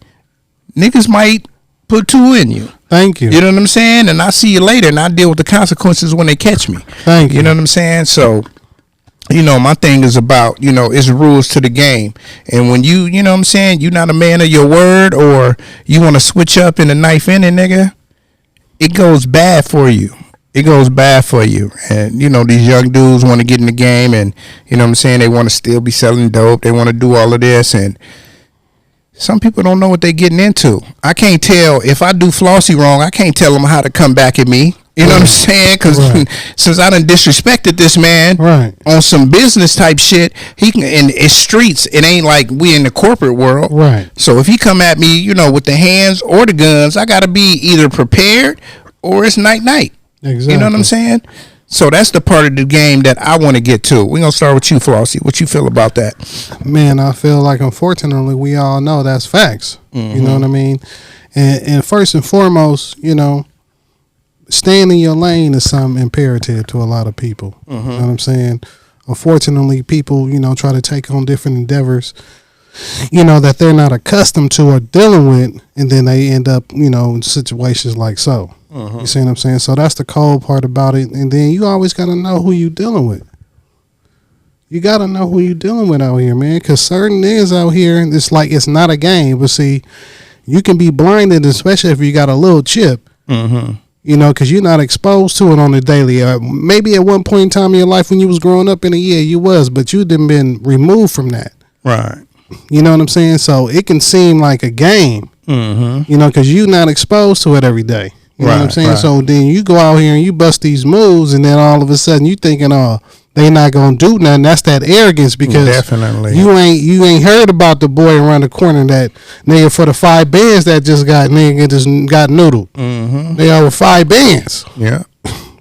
niggas might put two in you. Thank you. You know what I'm saying? And I see you later, and I deal with the consequences when they catch me. Thank you. You know what I'm saying? So, you know, my thing is about, you know, it's rules to the game. And when you know what I'm saying, you're not a man of your word, or you want to switch up in the knife in it, nigga, it goes bad for you. It goes bad for you. And, you know, these young dudes want to get in the game, and, you know what I'm saying, they want to still be selling dope. They want to do all of this, and some people don't know what they're getting into. I can't tell if I do Flossie wrong. I can't tell them how to come back at me. You know what I'm saying? Because since I done disrespected this man on some business type shit, he can, and it's streets. It ain't like we in the corporate world. Right. So if he come at me, you know, with the hands or the guns, I got to be either prepared or it's night. Exactly. You know what I'm saying? So that's the part of the game that I want to get to. We're going to start with you, Flossie. What you feel about that? Man, I feel like, unfortunately, we all know that's facts. Mm-hmm. You know what I mean? And first and foremost, you know, staying in your lane is something imperative to a lot of people. Mm-hmm. You know what I'm saying? Unfortunately, people, you know, try to take on different endeavors, you know, that they're not accustomed to or dealing with, and then they end up, you know, in situations like so. You see what I'm saying? So that's the cold part about it. And then you always got to know who you dealing with. You got to know who you dealing with out here, man, because certain niggas out here, it's like it's not a game. But see, you can be blinded, especially if you got a little chip. Mm-hmm. You know, because you're not exposed to it on the daily. Maybe at one point in time in your life when you was growing up in a year, you was, but you didn't been removed from that. Right. You know what I'm saying? So it can seem like a game, you know, because you're not exposed to it every day. You know what I'm saying? Right. So then you go out here and you bust these moves, and then all of a sudden you thinking, oh, they not gonna do nothing. That's that arrogance, because definitely you ain't heard about the boy around the corner that nigga for the 5 bands that just got noodled. Mm-hmm. They over 5 bands. Yeah.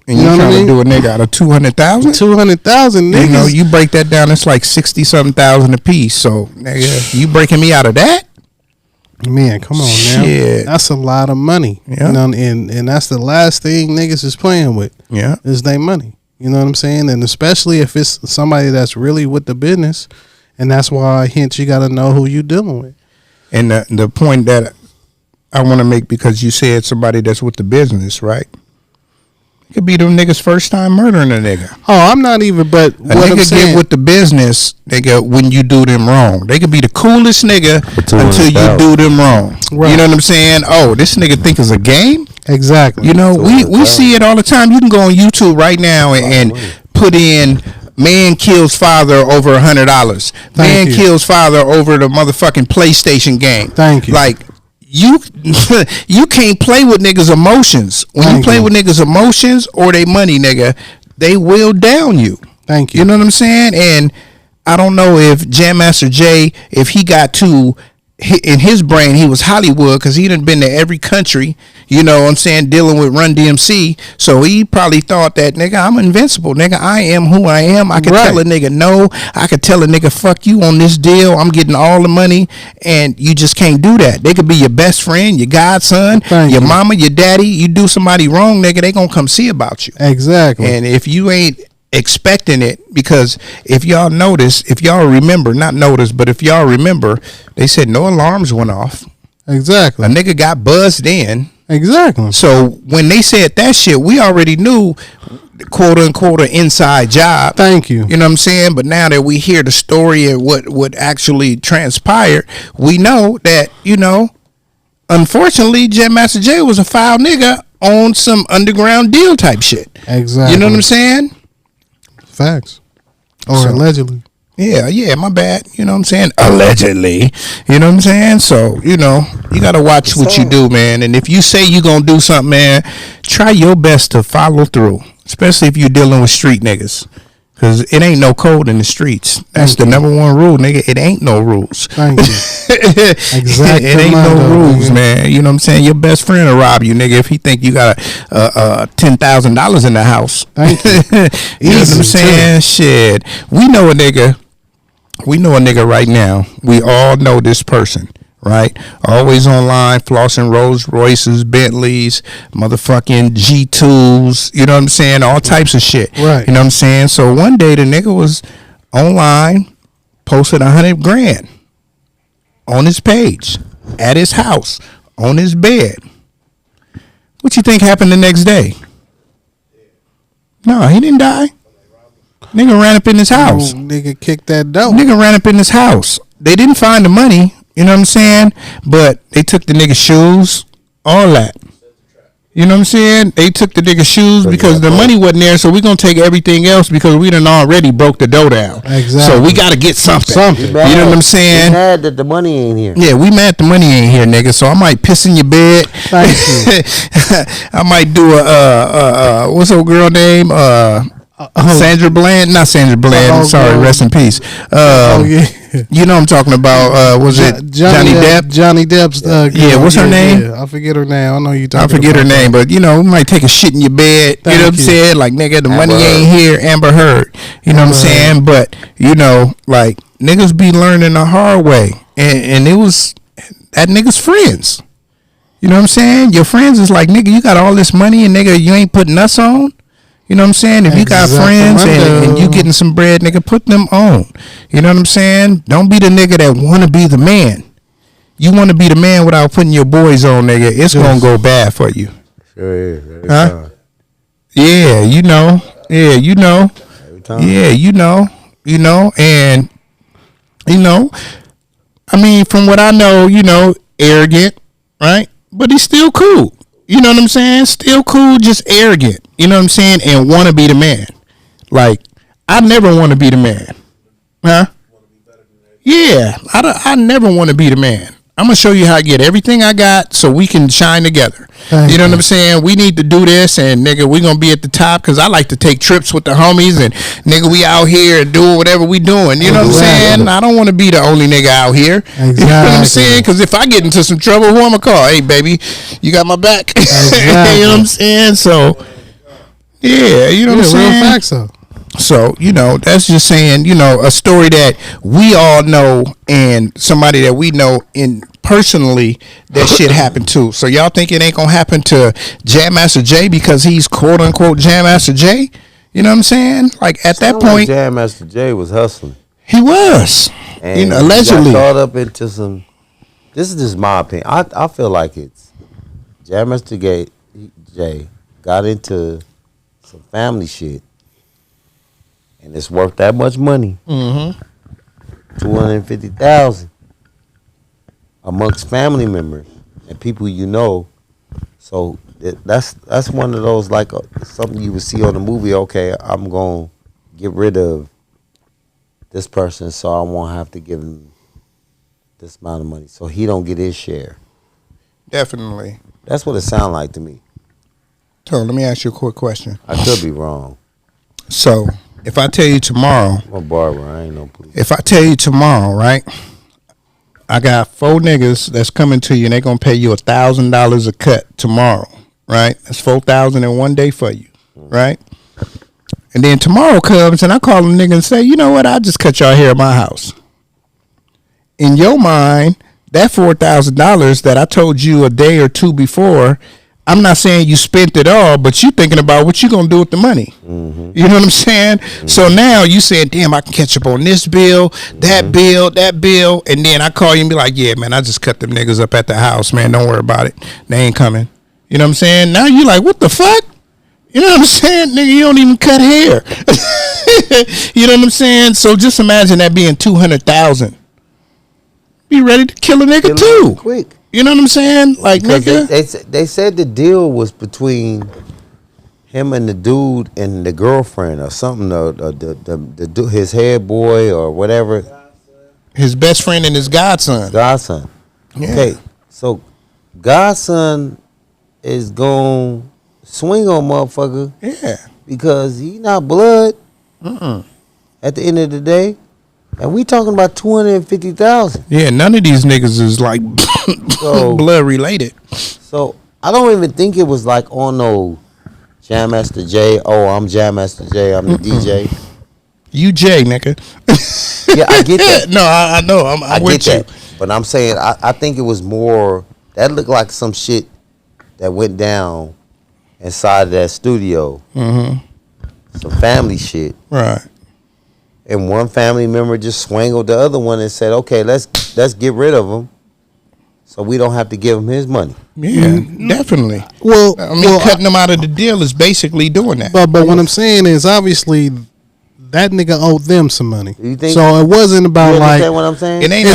And you trying to do a nigga out of 200,000? 200,000 niggas. You know, you break that down, it's like 60-something thousand a piece. So, nigga, you breaking me out of that? Man, come on now. Shit. That's a lot of money. Yeah. You know, and that's the last thing niggas is playing with. Yeah. Is they money. You know what I'm saying? And especially if it's somebody that's really with the business. And that's why, hence, you got to know who you dealing with. And the point that I want to make, because you said somebody that's with the business, right? It could be them niggas first time murdering a nigga. Oh, I'm not even, but a nigga get with the business, nigga, when you do them wrong. They could be the coolest nigga until you do them wrong. Right. You know what I'm saying? Oh, this nigga think it's a game? Exactly. You know, we see it all the time. You can go on YouTube right now and put in man kills father over $100. Man kills father over the motherfucking PlayStation game. Thank you. Like, you can't play with niggas' emotions. When you play with niggas' emotions or they money, nigga, they will down you. Thank you. You know what I'm saying? And I don't know if Jam Master Jay, if he got to, in his brain, he was Hollywood, because he done been to every country, you know what I'm saying, dealing with Run DMC. So he probably thought that, nigga, I'm invincible. Nigga, I am who I am. I can tell a nigga no. I could tell a nigga, fuck you on this deal. I'm getting all the money. And you just can't do that. They could be your best friend, your godson, your mama, your daddy. You do somebody wrong, nigga, they gonna come see about you. Exactly. And if you ain't expecting it, because if y'all notice, if y'all remember, not notice, but if y'all remember, they said no alarms went off. Exactly. A nigga got buzzed in. Exactly. So when they said that shit, we already knew, quote unquote, an inside job. Thank you. You know what I'm saying? But now that we hear the story and what actually transpired, we know that, you know, unfortunately, Jam Master Jay was a foul nigga on some underground deal type shit. Exactly. You know what I'm saying? Facts. Or allegedly. Yeah, my bad. You know what I'm saying? Allegedly. You know what I'm saying? So, you know, you got to watch what you do, man. And if you say you're going to do something, man, try your best to follow through. Especially if you're dealing with street niggas. Because it ain't no code in the streets. That's the number one rule, nigga. It ain't no rules. Thank you. Exactly. It ain't no rules, man. You know what I'm saying? Your best friend will rob you, nigga, if he think you got $10,000 in the house. Thank you. You know what I'm saying? Shit. We know a nigga We know a nigga right now. We all know this person, right? Always online, flossing Rolls Royces, Bentleys, motherfucking G2s, you know what I'm saying? All types of shit. Right. You know what I'm saying? So one day the nigga was online, posted 100 grand on his page, at his house, on his bed. What you think happened the next day? No, he didn't die. Nigga ran up in his house. Nigga kicked that door. Nigga ran up in his house. They didn't find the money, you know what I'm saying? But they took the nigga's shoes, all that. You know what I'm saying? They took the nigga's shoes because the money wasn't there, so we're going to take everything else because we done already broke the dough down. Exactly. So we got to get something. You know what I'm saying? We mad that the money ain't here. Yeah, we mad the money ain't here, nigga. So I might piss in your bed. Thank you. I might do what's her girl name? Sandra Bland, not Sandra Bland. I'm sorry, rest in peace. Yeah. You know what I'm talking about? Was it Johnny Depp? Johnny Depp's. Yeah, what's her name? Yeah, I forget her name. I know you. I forget her name, but you know, we might take a shit in your bed. You know what I'm saying? Like, nigga, the money ain't here. Amber Heard. You know what I'm saying? But you know, like niggas be learning the hard way, and it was that nigga's friends. You know what I'm saying? Your friends is like, nigga, you got all this money, and nigga, you ain't putting us on. You know what I'm saying? If you got friends and you getting some bread, nigga, put them on. You know what I'm saying? Don't be the nigga that want to be the man. You want to be the man without putting your boys on, nigga. It's going to go bad for you. Sure is. Huh? Yeah, you know. Yeah, you know. Every time. Yeah, you know. You know. And, you know, I mean, from what I know, you know, arrogant, right? But he's still cool. You know what I'm saying? Still cool, just arrogant. You know what I'm saying? And want to be the man. Like, I never want to be the man. Huh? Yeah, I never want to be the man. I'm going to show you how I get everything I got so we can shine together. You know what I'm saying? We need to do this, and, nigga, we going to be at the top because I like to take trips with the homies, and, nigga, we out here and doing whatever we doing. You know what I'm saying? I don't want to be the only nigga out here. Exactly. You know what I'm saying? Because if I get into some trouble, who I'm going to call? Hey, baby, you got my back. Exactly. You know what I'm saying? So, yeah, you know what I'm saying? Real facts, though. So, you know, that's just saying, you know, a story that we all know and somebody that we know in personally that shit happened to. So y'all think it ain't gonna happen to Jam Master Jay because he's quote unquote Jam Master Jay? You know what I'm saying? Like at that point, Jam Master Jay was hustling. He was. And you know, allegedly. He got caught up into some. This is just my opinion. I feel like it's Jam Master Jay got into some family shit. And it's worth that much money. Mm-hmm. $250,000 amongst family members and people you know. So that's one of those like something you would see on the movie. Okay, I'm gonna get rid of this person, so I won't have to give him this amount of money, so he don't get his share. Definitely. That's what it sounds like to me. So let me ask you a quick question. I could be wrong. So if I tell you tomorrow, I'm a barber. I ain't no police. if I tell you tomorrow, right? I got 4 niggas that's coming to you and they gonna pay you $1,000 a cut tomorrow, right? That's $4,000 in one day for you, right? And then tomorrow comes and I call a nigga and say, you know what? I'll just cut y'all hair at my house. In your mind, that $4,000 that I told you a day or two before, I'm not saying you spent it all, but you thinking about what you gonna do with the money. Mm-hmm. You know what I'm saying? Mm-hmm. So now you saying, damn, I can catch up on this bill, that bill, and then I call you and be like, yeah, man, I just cut them niggas up at the house, man. Don't worry about it. They ain't coming. You know what I'm saying? Now you like, what the fuck? You know what I'm saying? Nigga, you don't even cut hair. You know what I'm saying? So just imagine that being $200,000. Be ready to kill a nigga too. Quick. You know what I'm saying? Like, nigga. They said the deal was between him and the dude and the girlfriend or something. The his head boy or whatever. His best friend and his godson. Godson. Yeah. Okay, so godson is gonna swing on motherfucker. Yeah. Because he not blood. At the end of the day. And we talking about $250,000. Yeah, none of these niggas is like blood related. So I don't even think it was like on no Jam Master Jay. Oh, I'm Jam Master Jay. I'm the DJ. You Jay, nigga. Yeah, I get that. No, I know. I'm I with get you. that. But I'm saying, I think it was more, that looked like some shit that went down inside of that studio. Mm-hmm. Some family shit. Right. And one family member just swangled the other one and said, okay, let's get rid of him so we don't have to give him his money. Yeah, definitely. Well, I mean, cutting them out of the deal is basically doing that. But what I'm saying is, obviously, that nigga owed them some money. You think- So it wasn't about You like. understand what I'm saying? It ain't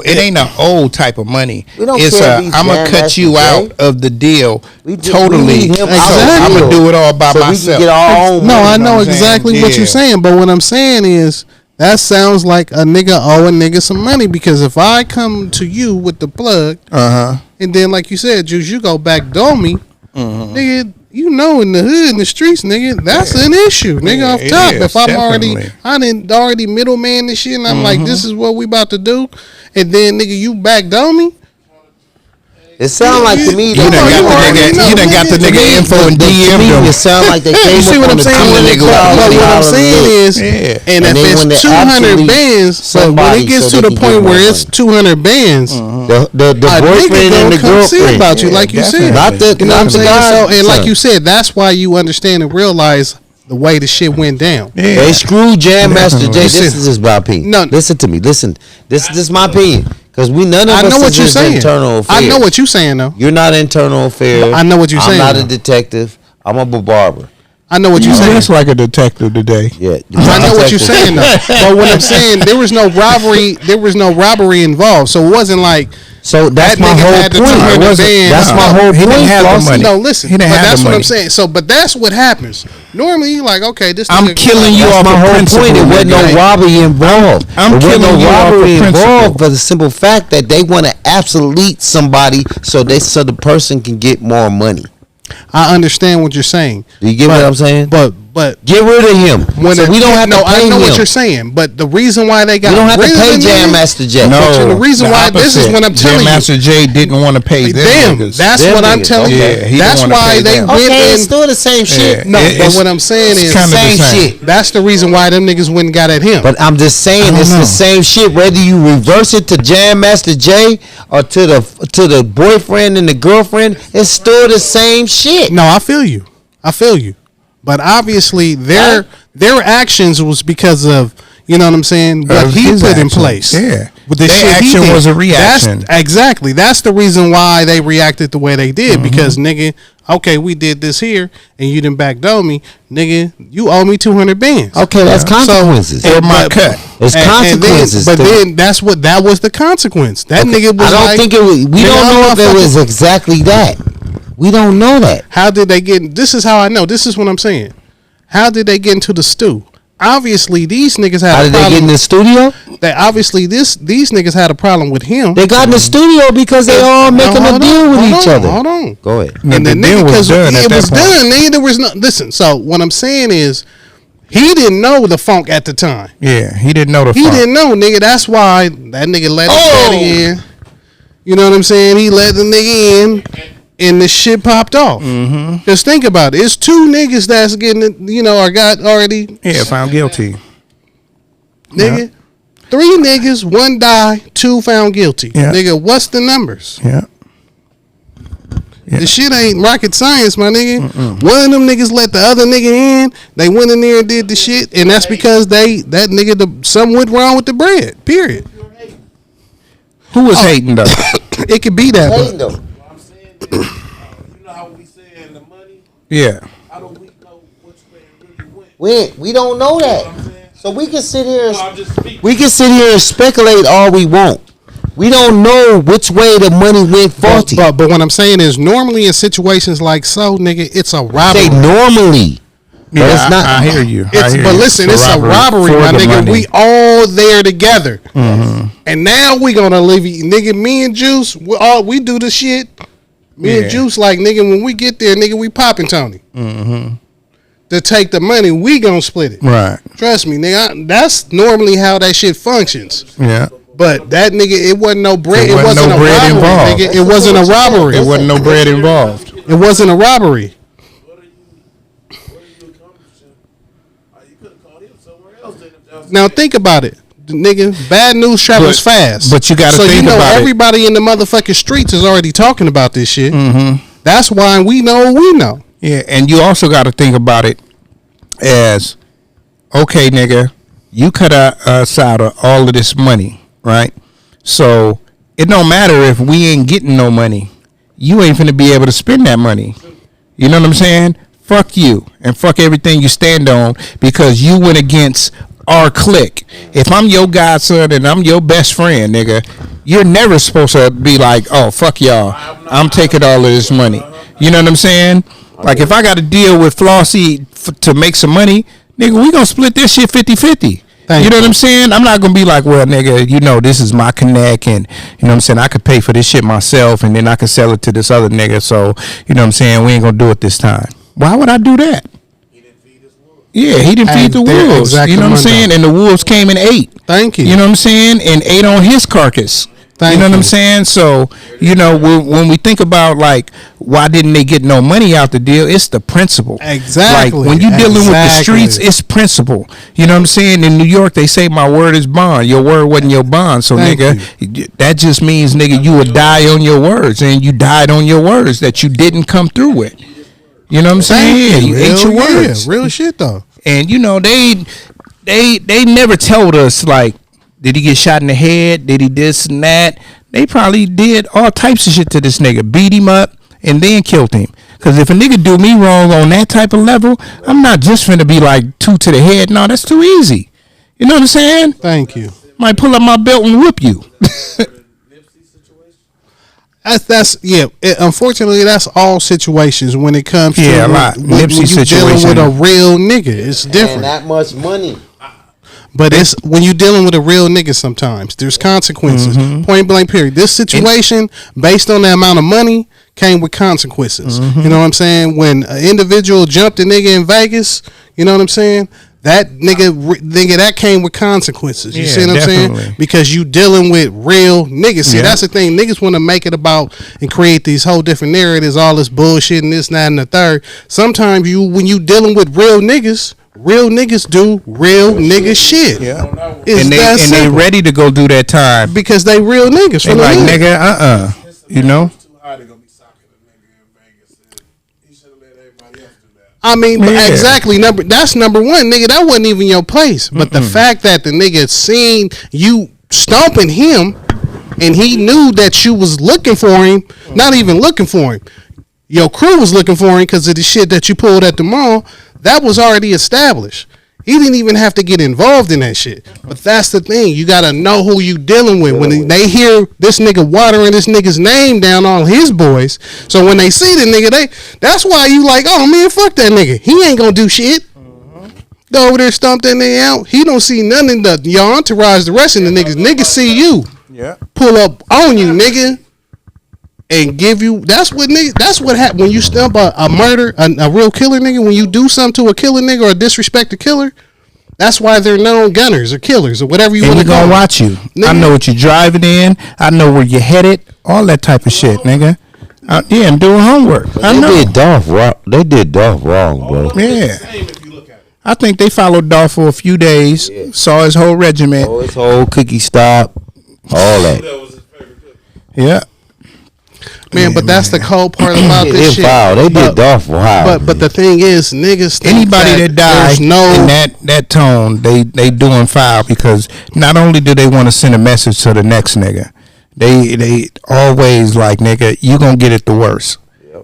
it ain't an old type of money. We don't It's care a if he's I'm gonna Jam cut you Master out of the deal We totally. need him So out of the I'm gonna deal do it all by so myself. we can get our own No, money. I know what I'm exactly saying? what Yeah. you're saying, but what I'm saying is that sounds like a nigga owe a nigga some money, because if I come to you with the plug, and then like you said, Juice, you go backdoor me, nigga, you know, in the hood, in the streets, nigga, that's an issue, nigga. Yeah, off it top, is, if I'm definitely. I didn't already middleman this shit, and I'm like, this is what we about to do, and then nigga, you backdoor me. It sound like to me You done got the nigga info and DM'd him. It sound like they came You see up what on I'm the saying? I'm the nigga But with what I'm saying is, Yeah. and And if they want it's to 200 absolute bands, but when somebody it gets so to they the can get point where more it's money. 200 bands, the a nigga boyfriend and gonna the come see girlfriend. about you, Yeah, like you said. definitely. Not the- You know what I'm not the saying? guy, So, and like son. you said, that's why you understand and realize the way the shit went down. Yeah. They screwed Jam Master Jay. Definitely. This is just my opinion. No. Listen to me. Listen. This is my opinion. Because we none of I us know what is you're his saying. internal affairs. I know what you're saying, though. You're not internal affairs. I know what you're saying, I'm not a though. detective. I'm a barber. I know what You you're saying. dress like a detective today. Yeah. I know what you're saying, though. But what I'm saying, there was no robbery. There was no robbery involved, so it wasn't like. So that's That my nigga whole had the point. 200 It wasn't- bands. That's my No, whole he point. didn't have the Flossie. money. No, listen. He didn't but have that's the what I'm money. saying. So, but that's what happens. Normally, you like, okay, this. I'm nigga- killing you That's off my of whole principle. point. It wasn't no nigga. robbery involved. I'm There wasn't killing you no off of robbery principle. involved for the simple fact that they want to absolute somebody so the person can get more money. I understand what you're saying. Do you get what I'm saying? But Get rid of him. when So we don't have to pay I know him. what you're saying. But the reason why they got We don't have to rid of pay the Jam niggas- Master Jay. No, But the reason why this is what I'm telling you. Jam Master Jay didn't want to pay them. Them. niggas. That's Them what I'm niggas, telling okay. you. Yeah, he That's didn't wanna why pay they them. went Okay, in. it's still the same shit. Yeah. No, but It's- what I'm saying it's is kinda the Same same. shit. that's the reason why them niggas went and got at him. But I'm just saying I it's don't the know. same shit whether you reverse it to Jam Master Jay or to the boyfriend and the girlfriend. It's still the same shit. No, I feel you. But obviously their actions was because of, you know what I'm saying, what Of he his put in actions. place. Yeah. With the Their shit he action did. was a reaction. Exactly. That's the reason why they reacted the way they did. Because nigga, okay, we did this here and you didn't backdoor me. Nigga, you owe me 200 bands. Okay, that's consequences. Or my cut. It's consequences. But to- then that was the consequence. That nigga was I don't like, think it was. We nigga, don't know I'm if it motherfucking- was exactly that. We don't know that. How did they get? This is how I know. This is what I'm saying. How did they get into the stew? Obviously, these niggas had How a did they problem. get in the studio? That obviously these niggas had a problem with him. They got in the studio because they all making a hold deal on, with hold each on, other. Hold on. Go ahead. And the the deal nigga, was because done at it that was point. done, nigga. There was no. Listen. So what I'm saying is, he didn't know the funk at the time. Yeah, he didn't know the He funk. didn't know, nigga. That's why that nigga let his daddy in. You know what I'm saying? He let the nigga in, and the shit popped off. Just think about it. It's two niggas that's getting it, you know, or got already, Yeah, found guilty. nigga. 3 niggas, 1 die, 2 found guilty. Yeah. Nigga, what's the numbers? Yeah. The shit ain't rocket science, my nigga. One of them niggas let the other nigga in. They went in there and did the shit, and that's because something went wrong with the bread. Period. Who was hating though? It could be that. Hey, But though. I'm saying, you know how we saying the money? Yeah. How do we know which way it really went? We don't know You know what I'm that. saying? So we can sit here. No, I'm just speaking. We can sit here and speculate all we want. We don't know which way the money went faulty. but what I'm saying is, normally in situations like so, nigga, it's a robbery. Say normally. But Yeah, it's not. I hear you. But listen, it's a robbery, for my the nigga. money. We all there together, and now we gonna leave you, nigga. Me and Juice, we do the shit. Me Yeah. and Juice, like nigga, when we get there, nigga, we popping Tony. To take the money, we gonna split it. Right. Trust me, nigga. That's normally how that shit functions. Yeah. But that nigga, it wasn't no bread. It It wasn't wasn't no a bread robbery, involved. nigga. It wasn't a robbery. There wasn't no bread involved. It wasn't a robbery. What are you accomplishing? You could have called him somewhere else. Then Now think about it. Nigga, bad news travels fast. But you gotta so think you know about everybody in the motherfucking streets is already talking about this shit. That's why we know what we know. Yeah, and you also got to think about it as, okay, nigga, you cut us out of all of this money, right? So it don't matter if we ain't getting no money. You ain't finna be able to spend that money. You know what I'm saying? Fuck you and fuck everything you stand on because you went against our clique. If I'm your godson and I'm your best friend, nigga, you're never supposed to be like, oh, fuck y'all, I'm taking all of this money. You know what I'm saying? Like, if I got to deal with Flossie to make some money, nigga, we gonna split this shit 50-50. You know what I'm saying? I'm not gonna be like, well, nigga, you know, this is my connect, and you know what I'm saying, I could pay for this shit myself, and then I could sell it to this other nigga. So, you know what I'm saying, we ain't gonna do it this time. Why would I do that? Yeah, he didn't feed the wolves. You know what I'm saying? And the wolves came and ate. Thank you. You know what I'm saying? And ate on his carcass. You know what I'm saying? So, you know, when we think about, like, why didn't they get no money out the deal, it's the principle. Exactly. Like, when you're dealing with the streets, it's principle. You know what I'm saying? In New York, they say my word is bond. Your word wasn't your bond. So, nigga, that just means, nigga, you would die on your words. And you died on your words that you didn't come through with. You know what I'm saying? Yeah, you ate your words. Real shit, though. And, you know, they never told us, like, did he get shot in the head? Did he this and that? They probably did all types of shit to this nigga. Beat him up and then killed him. Because if a nigga do me wrong on that type of level, I'm not just finna be like 2 to the head. No, that's too easy. You know what I'm saying? Thank you. Might pull up my belt and whip you. That's unfortunately, that's all situations when it comes to a lot. When you dealing with a real nigga, it's different. And that much money. But it's when you're dealing with a real nigga, sometimes there's consequences. Point blank, period. This situation, based on the amount of money, came with consequences. You know what I'm saying? When an individual jumped a nigga in Vegas, you know what I'm saying? That nigga, that came with consequences. You see what I'm saying? Because you dealing with real niggas. See, that's the thing. Niggas want to make it about and create these whole different narratives, all this bullshit and this, that, and the third. Sometimes when you dealing with real niggas do real nigga shit. Yeah. And they ready to go do that time. Because they real niggas. They like, nigga, you know? I mean, exactly. That's number one, nigga. That wasn't even your place. But the fact that the nigga seen you stomping him, and he knew that you was looking for him, not even looking for him. Your crew was looking for him because of the shit that you pulled at the mall. That was already established. He didn't even have to get involved in that shit. But that's the thing. You got to know who you dealing with. When they hear this nigga watering this nigga's name down on his boys, so when they see the nigga, that's why you like, oh, man, fuck that nigga. He ain't going to do shit. Go over there, stomp that nigga out. He don't see none in your entourage, the rest of the niggas. Niggas see you. Yeah. Pull up on you, nigga. And give you, that's what happens when you stump a murder, a real killer nigga. When you do something to a killer nigga or disrespect a killer, that's why they're known gunners or killers or whatever you want to call them. And watch you. Nigga. I know what you're driving in. I know where you're headed. All that type of shit, nigga. I'm doing homework. They did Dolph wrong, bro. Yeah. I think they followed Dolph for a few days, saw his whole regiment. His whole cookie stop, all that. Yeah. Man, but that's the cold part about this shit. They did Dolph wild. But the thing is, niggas think anybody that dies in that tone, they doing foul because not only do they want to send a message to the next nigga, they always like, nigga, you gonna get it the worst.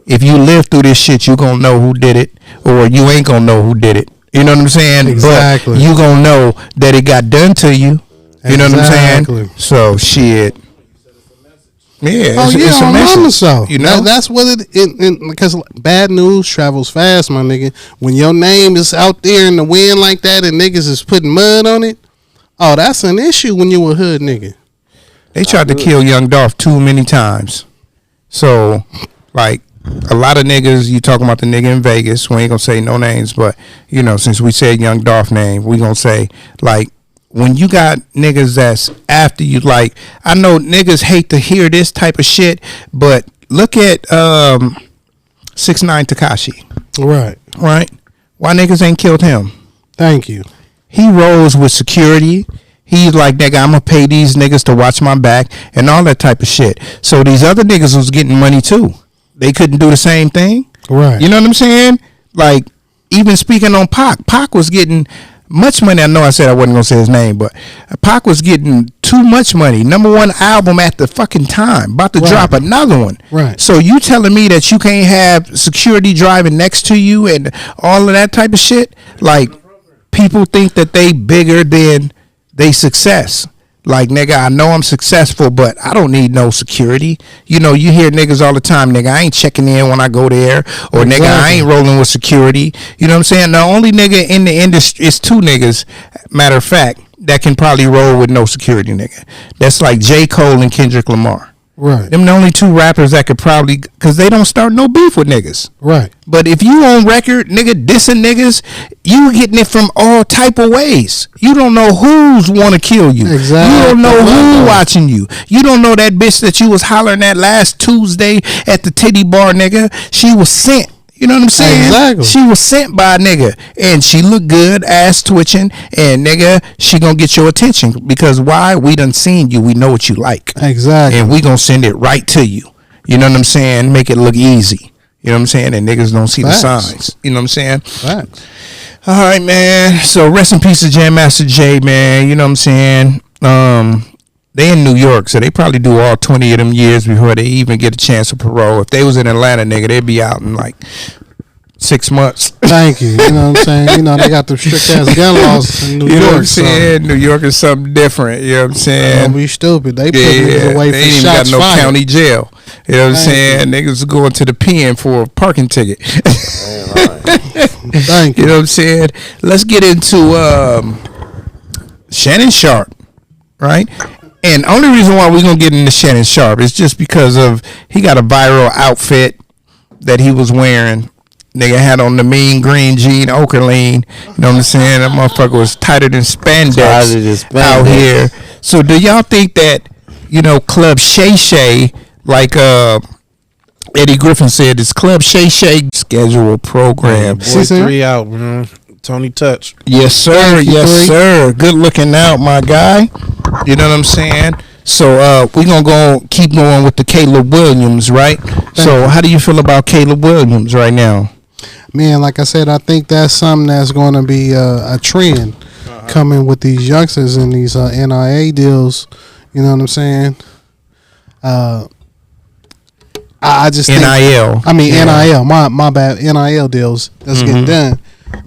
If you live through this shit, you gonna know who did it, or you ain't gonna know who did it. You know what I'm saying? Exactly. But you gonna know that it got done to you. You know what I'm saying? So shit. Yeah, it's a message. So you know that's what because bad news travels fast, my nigga. When your name is out there in the wind like that, and niggas is putting mud on it, oh, that's an issue when you a hood nigga. They tried to kill Young Dolph too many times. So, like a lot of niggas, you talking about the nigga in Vegas. We ain't gonna say no names, but you know, since we said Young Dolph name, we gonna say like. When you got niggas that's after you, like, I know niggas hate to hear this type of shit, but look at 6ix9ine Tekashi. Right. Why niggas ain't killed him? Thank you. he rolls with security. He's like, nigga, I'm gonna pay these niggas to watch my back and all that type of shit. So these other niggas was getting money too. They couldn't do the same thing. Right. You know what I'm saying? Like, even speaking on Pac was getting much money. I know I said I wasn't gonna say his name, but Pac was getting too much money. #1 album at the fucking time. About to drop another one. Right. So you telling me that you can't have security driving next to you and all of that type of shit? Like, people think that they bigger than they success. Like, nigga, I know I'm successful, but I don't need no security. You know, you hear niggas all the time, nigga, I ain't checking in when I go there, or nigga, I ain't rolling with security. You know what I'm saying? The only nigga in the industry is 2 niggas, matter of fact, that can probably roll with no security, nigga. That's like J. Cole and Kendrick Lamar. Right. Them the only 2 rappers that could probably, because they don't start no beef with niggas. Right. But if you on record, nigga, dissing niggas, you getting it from all type of ways. You don't know who's want to kill you. Exactly. You don't know who watching you. You don't know that bitch that you was hollering at last Tuesday at the titty bar, nigga. She was sent. You know what I'm saying? Exactly. She was sent by a nigga, and she looked good, ass twitching, and nigga, she gonna get your attention because why? We done seen you. We know what you like. Exactly. And we gonna send it right to you. You know what I'm saying? Make it look easy. You know what I'm saying? And niggas don't see Facts. the signs. You know what I'm saying? Facts. All right, man. So rest in peace to Jam Master Jay, man. You know what I'm saying? They in New York, so they probably do all 20 of them years before they even get a chance of parole. If they was in Atlanta, nigga, they'd be out in like 6 months. Thank you. You know what I'm saying? You know, they got the strict ass gun laws in New York. You know what I'm saying? New York is something different. You know what I'm saying? Don't be stupid. They put niggas away they for ain't even shots got no fired. county jail. You know what I'm Thank saying? Niggas going to the pen for a parking ticket. Thank you. You know what I'm saying? Let's get into Shannon Sharp, right? And only reason why we're gonna get into Shannon Sharp is just because of he got a viral outfit that he was wearing. Nigga had on the mean green jean Okerline. You know what I'm saying? That motherfucker was tighter than spandex out here. So do y'all think that, you know, Club Shay Shay, like Eddie Griffin said, it's Club Shay Shay scheduled program. Boy 3 out, man. Tony Touch. Yes, sir. Yes, sir. Good looking out, my guy. You know what I'm saying? So we're going to keep going with the Caleb Williams, right? So how do you feel about Caleb Williams right now? Man, like I said, I think that's something that's going to be a trend coming with these youngsters and these NIA deals. You know what I'm saying? I just think, NIL. I mean, NIL. My bad. NIL deals that's getting done.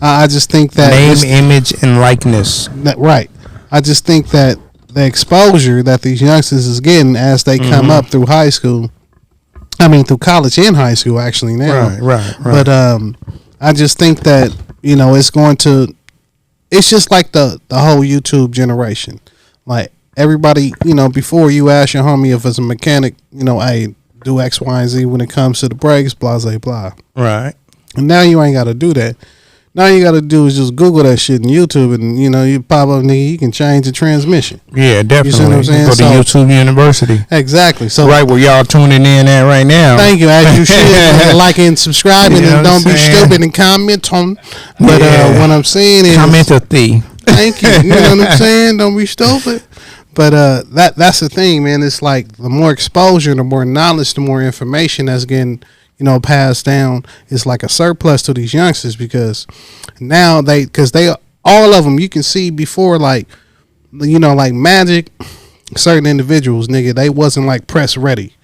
I just think that name, image, and likeness. Right. I just think that the exposure that these youngsters is getting as they come up through high school, I mean through college and high school actually now. Right. But I just think that, you know, it's just like the whole YouTube generation. Like everybody, you know, before you ask your homie if it's a mechanic, you know, hey, do X, Y, and Z when it comes to the brakes, blah, blah, blah. Right. And now you ain't got to do that. Now you got to do is just Google that shit in YouTube, and you know you pop up, nigga, you can change the transmission. Yeah, definitely. You see what I'm saying? Go to YouTube University. Exactly. So right where y'all tuning in at right now. Thank you. As you should like and subscribe, and then don't be stupid and comment on. But what I'm saying is comment a thee. Thank you. You know what I'm saying? Don't be stupid. But that's the thing, man. It's like the more exposure, the more knowledge, the more information that's getting, you know, passed down. It's like a surplus to these youngsters because now they all of them you can see before, like, you know, like Magic, certain individuals, nigga, they wasn't like press ready.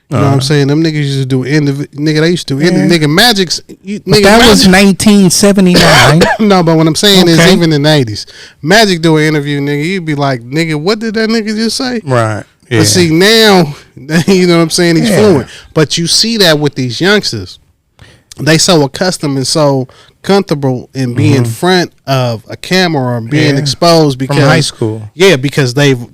You know what I'm saying? Them niggas used to do nigga. They used to do nigga Magic's. Nigga, that was 1979. No, but what I'm saying is even in the 80s, Magic do an interview, nigga. You'd be like, nigga, what did that nigga just say? Right. Yeah. But see now, you know what I'm saying? He's fluent. But you see that with these youngsters, they so accustomed and so comfortable in being in front of a camera or being exposed because from high school. Yeah, because they do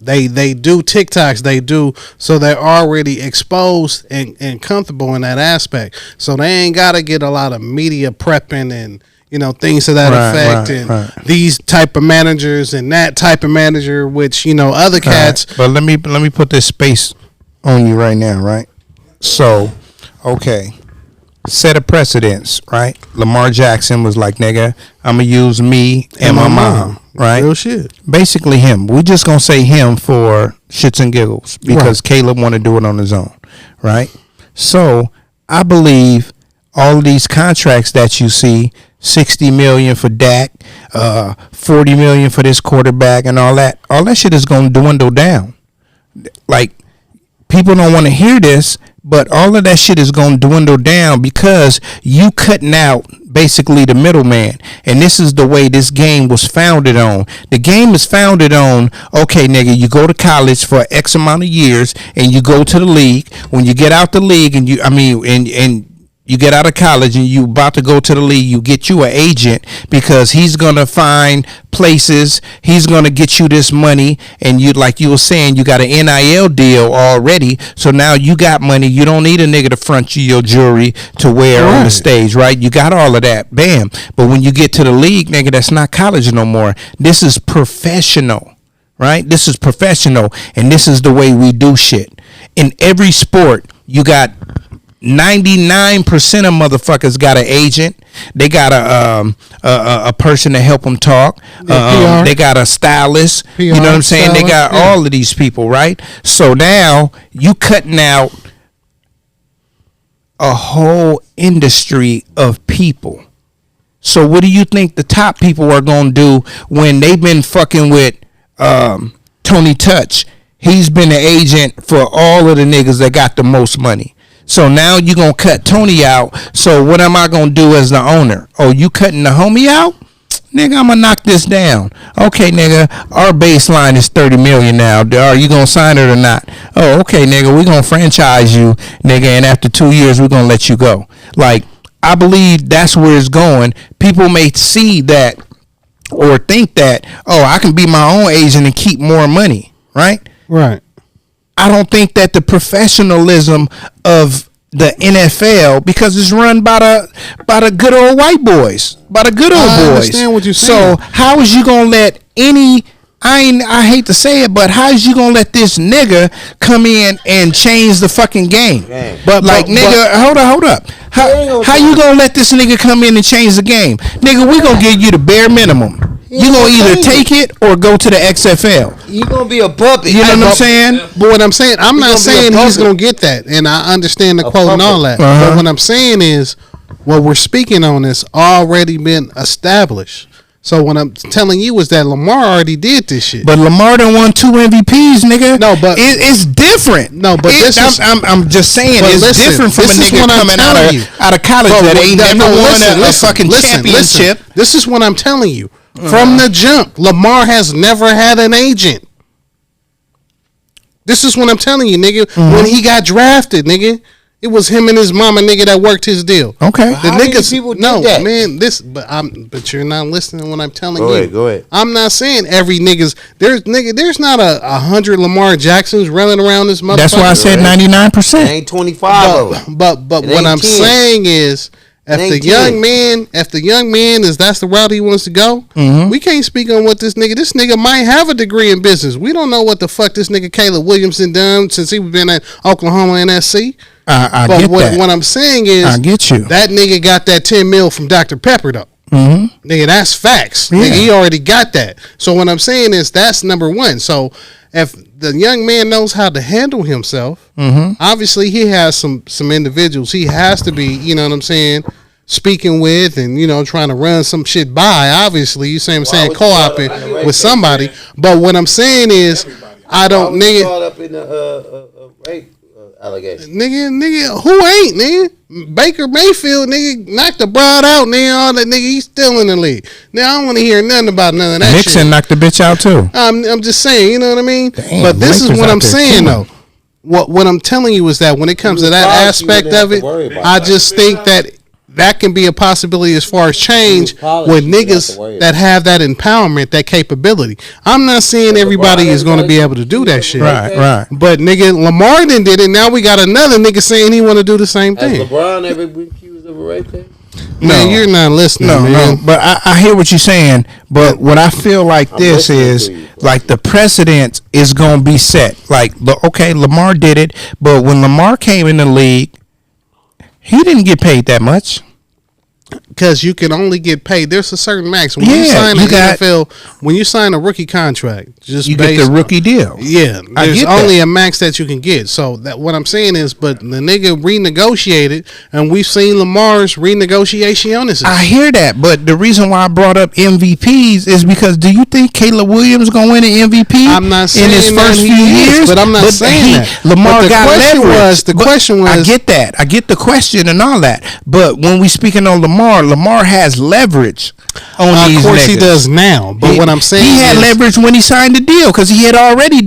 TikToks, they do, so they're already exposed and comfortable in that aspect. So they ain't gotta get a lot of media prepping and, you know, things to that effect and these type of managers and that type of manager, which, you know, other cats. But let me put this space on you right now, right? So, okay. Set a precedence, right? Lamar Jackson was like, nigga, I'm going to use me and my mom. right? Real shit. Basically him. We're just going to say him for shits and giggles because Caleb want to do it on his own, right? So I believe all of these contracts that you see, $60 million for Dak, $40 million for this quarterback and all that shit is going to dwindle down. Like, people don't want to hear this, but all of that shit is going to dwindle down because you cutting out basically the middleman. And this is the way this game was founded on. The game is founded on, okay, nigga, you go to college for X amount of years and you go to the league. When you get out the league and you get out of college and you about to go to the league, you get you an agent because he's going to find places. He's going to get you this money. And you, like you were saying, you got an NIL deal already. So now you got money. You don't need a nigga to front you your jewelry to wear on the stage, right? You got all of that. Bam. But when you get to the league, nigga, that's not college no more. This is professional, right? This is professional. And this is the way we do shit. In every sport, you got 99% of motherfuckers got an agent. They got a person to help them talk. They got a stylist. PR, you know what I'm saying? Stylist, they got all of these people, right? So now you cutting out a whole industry of people. So what do you think the top people are going to do when they've been fucking with Tony Touch? He's been an agent for all of the niggas that got the most money. So now you going to cut Tony out. So what am I going to do as the owner? Oh, you cutting the homie out? Nigga, I'm going to knock this down. Okay, nigga, our baseline is $30 million now. Are you going to sign it or not? Oh, okay, nigga, we're going to franchise you, nigga, and after 2 years, we're going to let you go. Like, I believe that's where it's going. People may see that or think that, oh, I can be my own agent and keep more money, right? Right. I don't think that the professionalism of the NFL, because it's run by the good old white boys, by the good old boys. I understand what you're saying. So how is you gonna let any? I hate to say it, but how is you gonna let this nigga come in and change the fucking game? But nigga, hold up. How you gonna let this nigga come in and change the game? Nigga, we gonna give you the bare minimum. You gonna either take it or go to the XFL. You gonna be a puppet. You know what I'm saying? But what I'm saying, I'm not saying he's gonna get that, and I understand the quote and all that. But what I'm saying is, what we're speaking on is already been established. So what I'm telling you is that Lamar already did this shit. But Lamar done won 2 MVPs, nigga. No, but it's different. No, but I'm just saying it's different from a nigga coming out of college that ain't never won a fucking championship. This is what I'm telling you. From the jump, Lamar has never had an agent. This is what I'm telling you, nigga. When he got drafted, nigga, it was him and his mama, nigga, that worked his deal. Okay. The niggas, but you're not listening to what I'm telling you. Go ahead. I'm not saying every there's not 100 Lamar Jacksons running around this motherfucker. That's why I said 99%. It ain't 25 of them. But what I'm 10. Saying is, if the young man is that's the route he wants to go, we can't speak on what this nigga might have a degree in business. We don't know what the fuck this nigga Caleb Williamson done since he been at Oklahoma NSC. But what I'm saying is, I get you. That nigga got that 10 mil from Dr. Pepper though. Nigga, that's facts. Yeah. Nigga, he already got that. So what I'm saying is that's number one. So if the young man knows how to handle himself, obviously he has some individuals he has to be, you know what I'm saying, speaking with and, you know, trying to run some shit by. Obviously, you see what I'm saying, co-oping with somebody. But what I'm saying is, I don't, nigga. Caught up in the rape allegation. Nigga, who ain't, nigga? Baker Mayfield, nigga, knocked the broad out, nigga, all that, nigga, he's still in the league. Now, I don't want to hear nothing about none of that Nixon shit. knocked the bitch out, too. I'm just saying, you know what I mean? Damn, but this is what I'm saying, too. though. What I'm telling you is that when it comes to that aspect of it, I just think that can be a possibility as far as change with niggas that have that empowerment, that capability. I'm not saying everybody is going to be able to do that shit. Right. But nigga, Lamar did it. Now we got another nigga saying he want to do the same thing. Has LeBron ever been accused of a rape thing? Man, you're not listening, man. No. But I hear what you're saying. But what I feel like this is, like, the precedent is going to be set. Like, okay, Lamar did it. But when Lamar came in the league, he didn't get paid that much. because you can only get paid. There's a certain max when you Yeah, sign you an got- NFL. When you sign a rookie contract, just You get based the rookie deal. Yeah, I there's get that. only a max that you can get. So that what I'm saying is, but the nigga renegotiated, and we've seen Lamar's renegotiations. I hear that, but the reason why I brought up MVPs is because do you think Caleb Williams gonna win an MVP? I'm not saying in his that first he few is, years, but I'm not saying that. Lamar But the got question leverage. was- the But question was- I get that. I get the question and all that. But when we speaking on Lamar has leverage on these of course he niggas. does now. But what I'm saying he had is, leverage when he signed the deal because he had already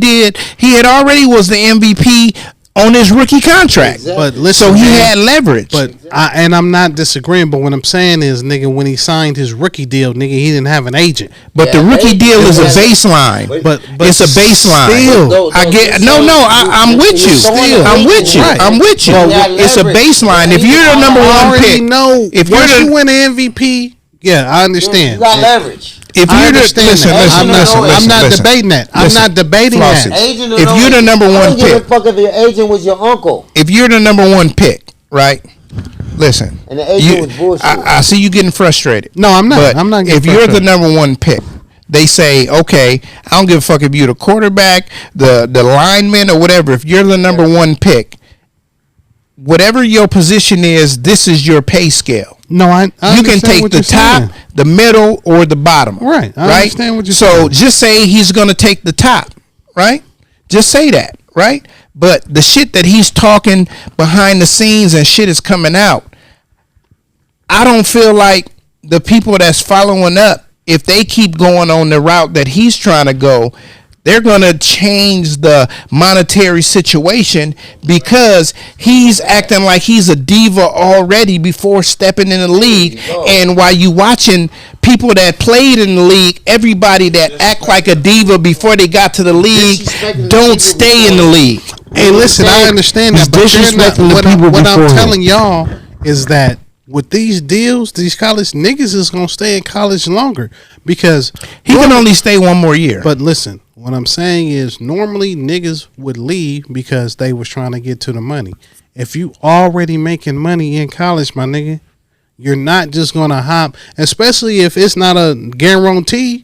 was the MVP on his rookie contract. But listen, So he man, had leverage. But I'm not disagreeing. But what I'm saying is, nigga, when he signed his rookie deal, nigga, he didn't have an agent. But the rookie deal is a baseline. But It's a baseline. still, I get I'm with you. Still. I'm with you. Right. I'm with you. Well, It's a baseline. If you're the number I one already pick, know. if Once you're you the win an MVP, yeah, I understand. You got leverage. if I you're the understand listen, that. listen, I'm not, listen, I'm listen, not listen. debating that. I'm Listen, not debating Flossie. that. Agent If you're the number I one don't give a pick, fuck if your agent was your uncle if you're the number one pick, right? Listen, and the agent was bullshit. I see you getting frustrated. No, I'm not. But I'm not getting if you're the frustrated. number one pick, they say, okay, I don't give a fuck if you're the quarterback, the lineman, or whatever. If you're the number one pick, whatever your position is, this is your pay scale. No, I You can understand take what the you're top, saying. the middle, or the bottom. Right. I right? understand what you're so saying. just say he's going to take the top, right? Just say that, right? But the shit that he's talking behind the scenes and shit is coming out. I don't feel like the people that's following up, if they keep going on the route that he's trying to go, they're going to change the monetary situation because he's acting like he's a diva already before stepping in the league. And while you watching people that played in the league, everybody that act like a diva before they got to the league don't stay in the league. Hey, listen, I understand that, but they're not, what I'm telling y'all is that with these deals, these college niggas is gonna stay in college longer because He can only stay one more year. But listen, what I'm saying is normally niggas would leave because they was trying to get to the money. If you already making money in college, my nigga, you're not just gonna hop, especially if it's not a guarantee.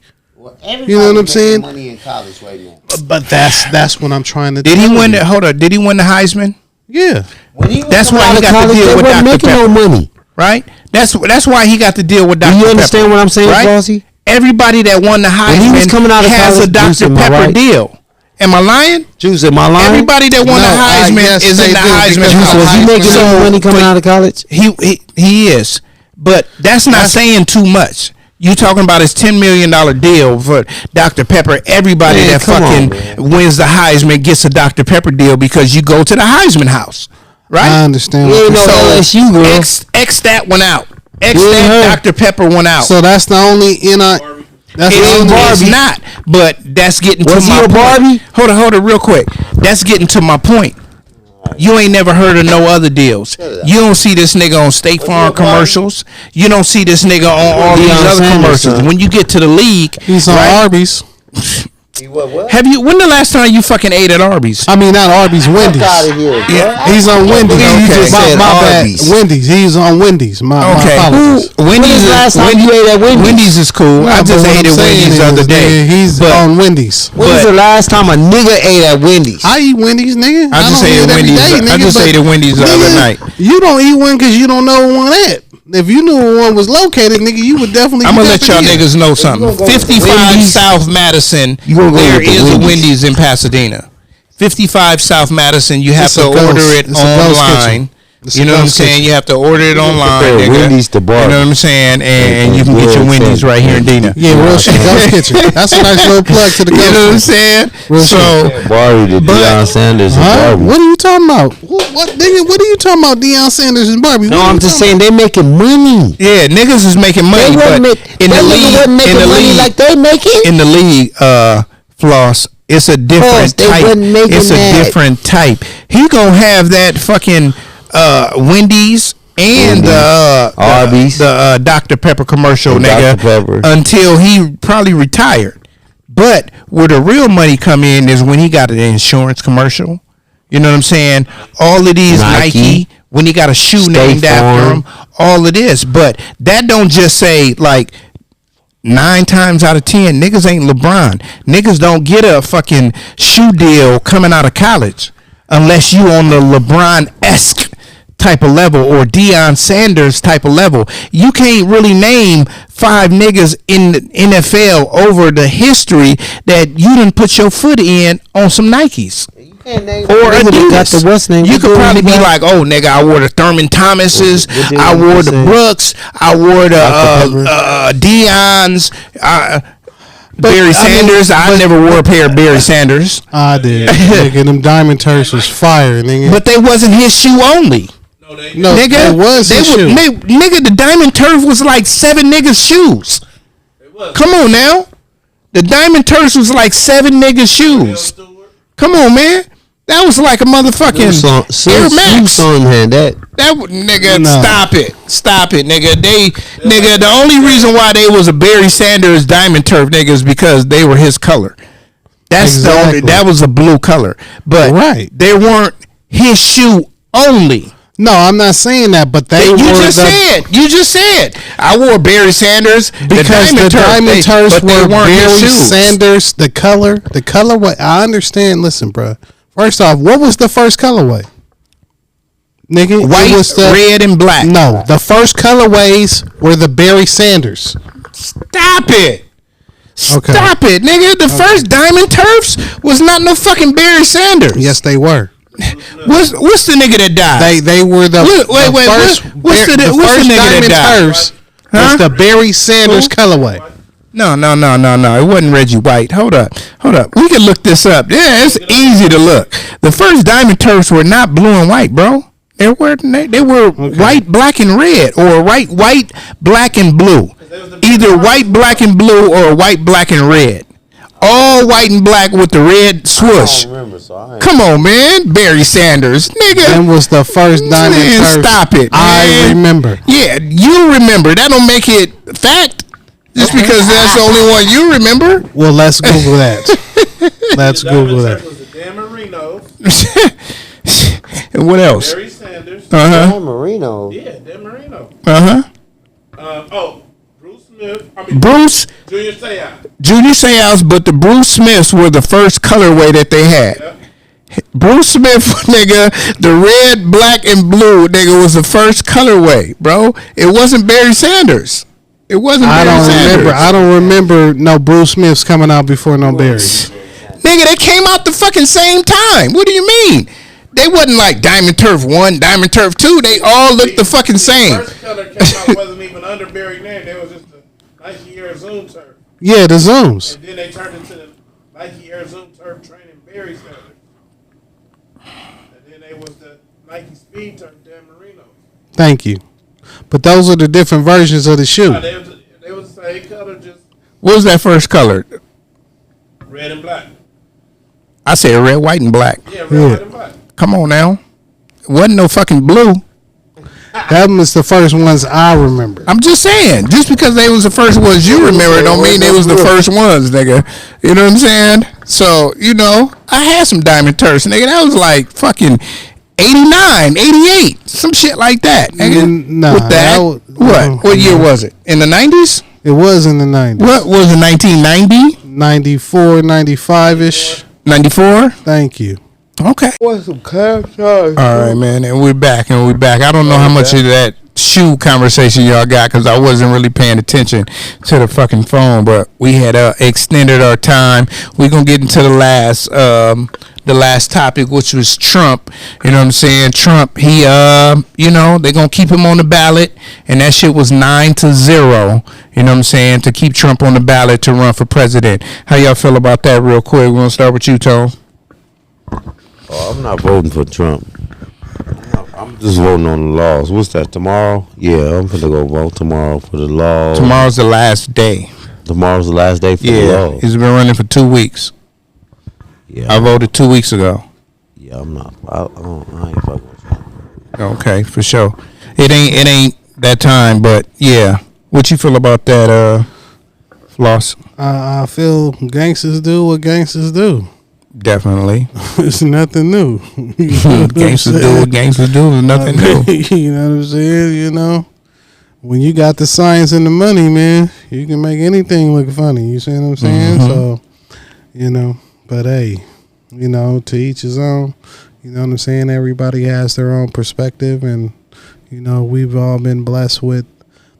You know what I'm saying? Money in college right now. But that's what I'm trying to. Did he tell win you. the? Hold on. Did he win the Heisman? Yeah. When he was That's coming why out he of got the college, deal they with wasn't Dr. making no Pepper. money. Right? That's why he got the deal with Dr. Do you Pepper. understand what I'm saying, right? Flossie? Everybody that won the When he was Heisman coming out of has a college, Dr. Juice, am I Pepper right? deal. Am I lying? Juice, am I lying? Everybody that won No, the Heisman yes, is they in the do, Heisman because Juice, was he House. making So, any money coming but out of college? He is, but that's not saying too much. You talking about his $10 million deal for Dr. Pepper? Everybody Man, that come on, fucking wins the Heisman gets a Dr. Pepper deal because you go to the Heisman House, right? I understand. You What ain't you're no saying. LSU, girl. X that one out. X You ain't that heard. Dr. Pepper one out. So that's the only that's the only It's not, but that's getting Was to he my a point. Barbie? Hold on, real quick. That's getting to my point. You ain't never heard of no other deals. You don't see this nigga on State Farm commercials. You don't see this nigga on all these Deion other Sanders, commercials. son. When you get to the league, He's on right? Arby's. Have you? When the last time you fucking ate at Arby's? I mean, not Arby's, Wendy's. Fuck out of here, bro. Yeah, He's on Wendy's. Okay. You just Said my bad. Arby's. Wendy's. He's on Wendy's. My Okay. apologies. Wendy's the last time you ate at Wendy's? Wendy's is cool. No, I but just what ate I'm at saying Wendy's the other is, day. nigga, he's But- on Wendy's. When was the last time a nigga ate at Wendy's? I eat Wendy's, nigga. I just don't ate eat at it every Wendy's. day, I nigga, just but, ate at Wendy's the other nigga, night. You don't eat one because you don't know where one at. If you knew where one was located, nigga, you would definitely. I'm gonna let y'all definitely niggas know something. gonna go to 55 Wendy's? South Madison. You gonna go There with the is a Wendy's? Wendy's in Pasadena. 55 South Madison. You have It's to a ghost- order it it's a ghost online. kitchen. It's You a know what I'm ghost saying? kitchen. You have to order it online, compare nigga. Wendy's to You Barbie. know what I'm saying? And you can get your Yeah, Wendy's yeah. right here in Dina. Yeah, real shit. Ghost kitchen. That's a nice little plug to the You ghost know what I'm kitchen. saying? Real So Barbie to But- Deion Sanders and Huh? Barbie. What are you talking about? What nigga? What are you talking about? Deion Sanders and Barbie? No, What are I'm you just talking saying they making money. yeah, niggas is making money, They but wasn't make, in the that nigga league, wasn't in making the money league, like they making. in the league, Floss, it's a different they type. wasn't making It's a that. different type. He gonna have that fucking Wendy's and Arby's. the Dr. Pepper commercial, And nigga, Dr. Pepper. until he probably retired. But where the real money come in is when he got an insurance commercial. You know what I'm saying? All of these Nike, when he got a shoe State named after Farm. him, all of this. But that don't just say like 9 times out of 10, niggas ain't LeBron. Niggas don't get a fucking shoe deal coming out of college unless you on the LeBron-esque type of level or Deion Sanders type of level. You can't really name 5 niggas in the NFL over the history that you didn't put your foot in on some Nikes. Or Adidas. You could probably be like, oh, nigga, I wore the Thurman Thomases, I wore the Brooks, I wore the Deion's, Barry Sanders. I never wore a pair of Barry Sanders. I did. Nigga, them Diamond Turfs was fire, nigga. But they wasn't his shoe only. No, Nigga, it was his shoe. Nigga, the Diamond Turf was like 7 niggas' shoes. Come on now. The Diamond Turf was like 7 niggas' shoes. Come on, man. That was like a motherfucking Air Max. That would, nigga, No. Stop it, nigga. Nigga, the only reason why they was a Barry Sanders Diamond Turf, nigga, is because they were his color. That's Exactly. that was a blue color. But Right. they weren't his shoe only. No, I'm not saying that, but they You were just said. I wore Barry Sanders because the Diamond Turfs were Barry Sanders. The color. What I understand. Listen, bro. First off, what was the first colorway? Nigga, White, it was red, and black. No, the first colorways were the Barry Sanders. Stop it. Okay. Stop it, nigga. The first Diamond Turfs was not no fucking Barry Sanders. Yes, they were. What's the nigga that died? They were the Wait, first. what's the first nigga that Diamond died? Turfs was the Barry Sanders colorway. No. It wasn't Reggie White. Hold up. We can look this up. Yeah, it's easy to look. The first Diamond Turfs were not blue and white, bro. They were white, black, and red, or white, black, and blue. Either white, black, and blue, or white, black, and red. All white and black with the red swoosh. Come on, man. Barry Sanders, nigga. That was the first Diamond Turfs. Stop it, I man. remember. Yeah, you remember. That don't make it fact. Just because that's the only one you remember. Well, let's Google that. Let's Google that. Was the Dan Marino, And what else? Barry Sanders. Uh-huh. Marino. Yeah, Dan Marino. Uh-huh. Bruce Smith. I mean, Bruce Junior Seau. Junior Seau's, but the Bruce Smiths were the first colorway that they had. Yeah. Bruce Smith, nigga, the red, black, and blue, nigga, was the first colorway, bro. It wasn't Barry Sanders. It wasn't Barry Sanders. I don't remember no Bruce Smiths coming out before no Barrys. Nigga, they came out the fucking same time. What do you mean? They wasn't like Diamond Turf 1, Diamond Turf 2. They all looked the fucking same. The first color came out wasn't even under Barry name. They was just the Nike Air Zoom turf. Yeah, the Zooms. And then they turned into the Nike Air Zoom turf training Barry Sanders. And then they was the Nike Speed turf Dan Marino. Thank you. But those are the different versions of the shoe. They was the same color, just What was that first color? red and black. I said red, white, and black. Yeah, red, Yeah. white, and black. Come on now. It wasn't no fucking blue. That was the first ones I remember. I'm just saying. Just because they was the first ones you remember don't mean they was the first ones, nigga. You know what I'm saying? So, I had some Diamond Turfs, nigga. That was like fucking 89, 88, some shit like that, nigga. Nah, With that, what year was it? In the 90s? It was in the 90s. What was it, 1990? 94, 95-ish. 94? Thank you. Okay. All right, man, and we're back. I don't know how much of that shoe conversation y'all got because I wasn't really paying attention to the fucking phone, but we had extended our time. We're gonna get into the last topic, which was Trump. You know what I'm saying? Trump, he they're gonna keep him on the ballot, and that shit was 9-0. You know what I'm saying? To keep Trump on the ballot to run for president. How y'all feel about that real quick? We're gonna start with you, Tone. Oh, I'm not voting for Trump. I'm just voting on the laws. What's that, tomorrow? Yeah, I'm gonna go vote tomorrow for the laws. Tomorrow's the last day. Tomorrow's the last day for the laws. He's been running for 2 weeks. Yeah, I voted 2 weeks ago. Yeah, I'm not. I ain't fucking with Trump. Okay, for sure. It ain't that time, but yeah. What you feel about that, Floss? I feel gangsters do what gangsters do. Definitely. It's nothing new. Gangsters do what gangsters do. Is nothing new. You know what I'm saying? You know, when you got the science and the money, man, you can make anything look funny. You see what I'm saying? So, you know, but hey, you know, to each his own. You know what I'm saying? Everybody has their own perspective, and you know, we've all been blessed with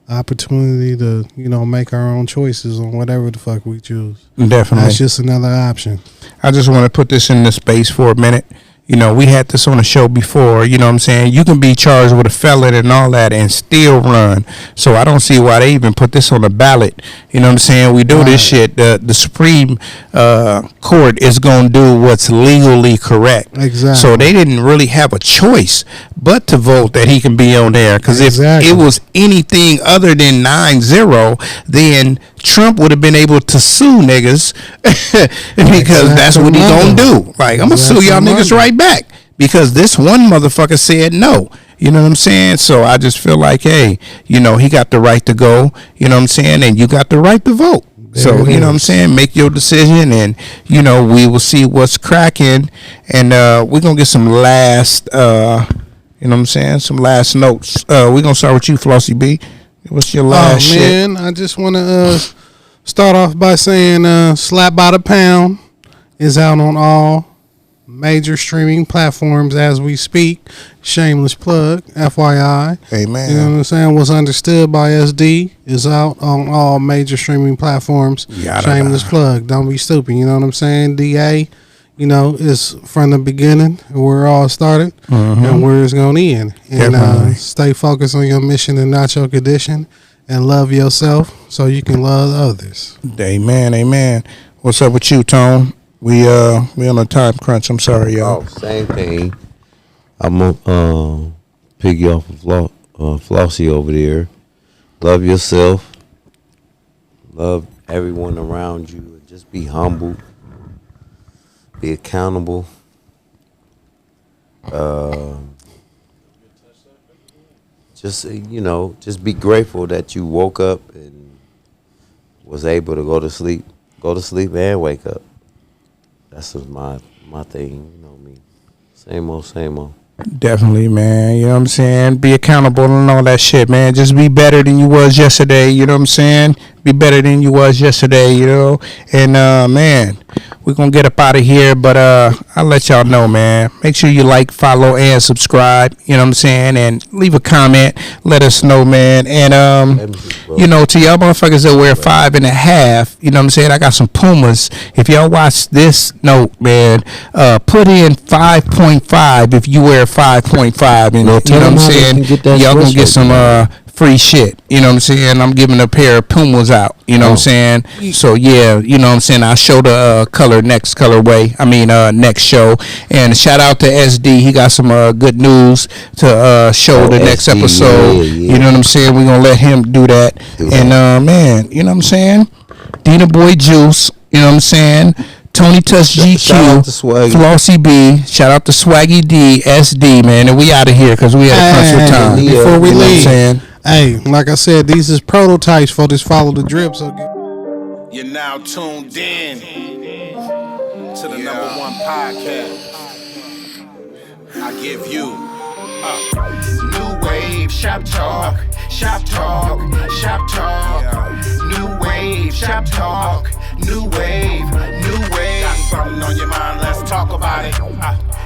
the opportunity to, you know, make our own choices on whatever the fuck we choose. Definitely. That's just another option. I just want to put this in the space for a minute. You know, we had this on the show before, you know what I'm saying? You can be charged with a felon and all that and still run. So I don't see why they even put this on the ballot. You know what I'm saying? We do this shit. The Supreme Court is going to do what's legally correct. Exactly. So they didn't really have a choice but to vote that he can be on there. Because if it was anything other than 9-0, then Trump would have been able to sue niggas because that's what he gonna do. Like, I'm gonna sue y'all niggas right back because this one motherfucker said no. You know what I'm saying? So I just feel like, hey, you know, he got the right to go. You know what I'm saying? And you got the right to vote. So, you know what I'm saying? Make your decision, and, you know, we will see what's cracking. And we're going to get some last, you know what I'm saying, some last notes. We're going to start with you, Flossie B. What's your last shit? Man, I just want to start off by saying Slap by the Pound is out on all major streaming platforms as we speak. Shameless plug, FYI. Amen. You know what I'm saying? What's Understood by SD is out on all major streaming platforms. Shameless plug. Don't be stupid. You know what I'm saying? DA, you know, is from the beginning where it all started and where it's going to end. And stay focused on your mission and not your condition, and love yourself so you can love others. Amen, amen. What's up with you, Tone? We on a time crunch. I'm sorry, y'all. Oh, same thing. I'm gonna piggy off of Flossie over there. Love yourself. Love everyone around you. Just be humble. Be accountable. Just, you know, just be grateful that you woke up and was able to go to sleep and wake up. That's just my thing, you know what I mean? Same old. Definitely, man. You know what I'm saying? Be accountable and all that shit, man. Just be better than you was yesterday. You know what I'm saying? Be better than you was yesterday, you know? And, man, we're going to get up out of here. But I'll let y'all know, man. Make sure you like, follow, and subscribe. You know what I'm saying? And leave a comment. Let us know, man. And, you know, to y'all motherfuckers that wear 5.5, you know what I'm saying? I got some Pumas. If y'all watch this note, man, put in 5.5 if you wear 5.5. And, you know what I'm saying? Y'all going to get some free shit. You know what I'm saying? I'm giving a pair of Pumas out. You know what I'm saying? So, yeah, you know what I'm saying? I'll show the next show. And shout out to SD. He got some good news to show the next episode. Yeah. You know what I'm saying? We're going to let him do that. And, man, you know what I'm saying? Dina Boy Juice. You know what I'm saying? Tony Touch GQ, Flossie B, shout out to Swaggy D, SD, man, and we out of here because we had a crunch for time. Before we leave, hey, like I said, these is prototypes for this Follow the Drip. So you're now tuned in to the number one podcast. I give you new wave shop talk, shop talk, shop talk. New wave shop talk, new wave, new wave. Got something on your mind? Let's talk about it.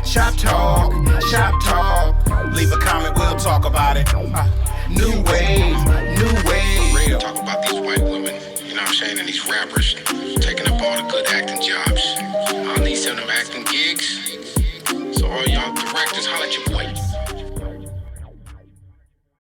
Shop talk, shop talk. Leave a comment, we'll talk about it. New wave, new wave. Real. Talk about these white women, you know what I'm saying, and these rappers taking up all the good acting jobs. All these them acting gigs. So all y'all directors, holla at your boy.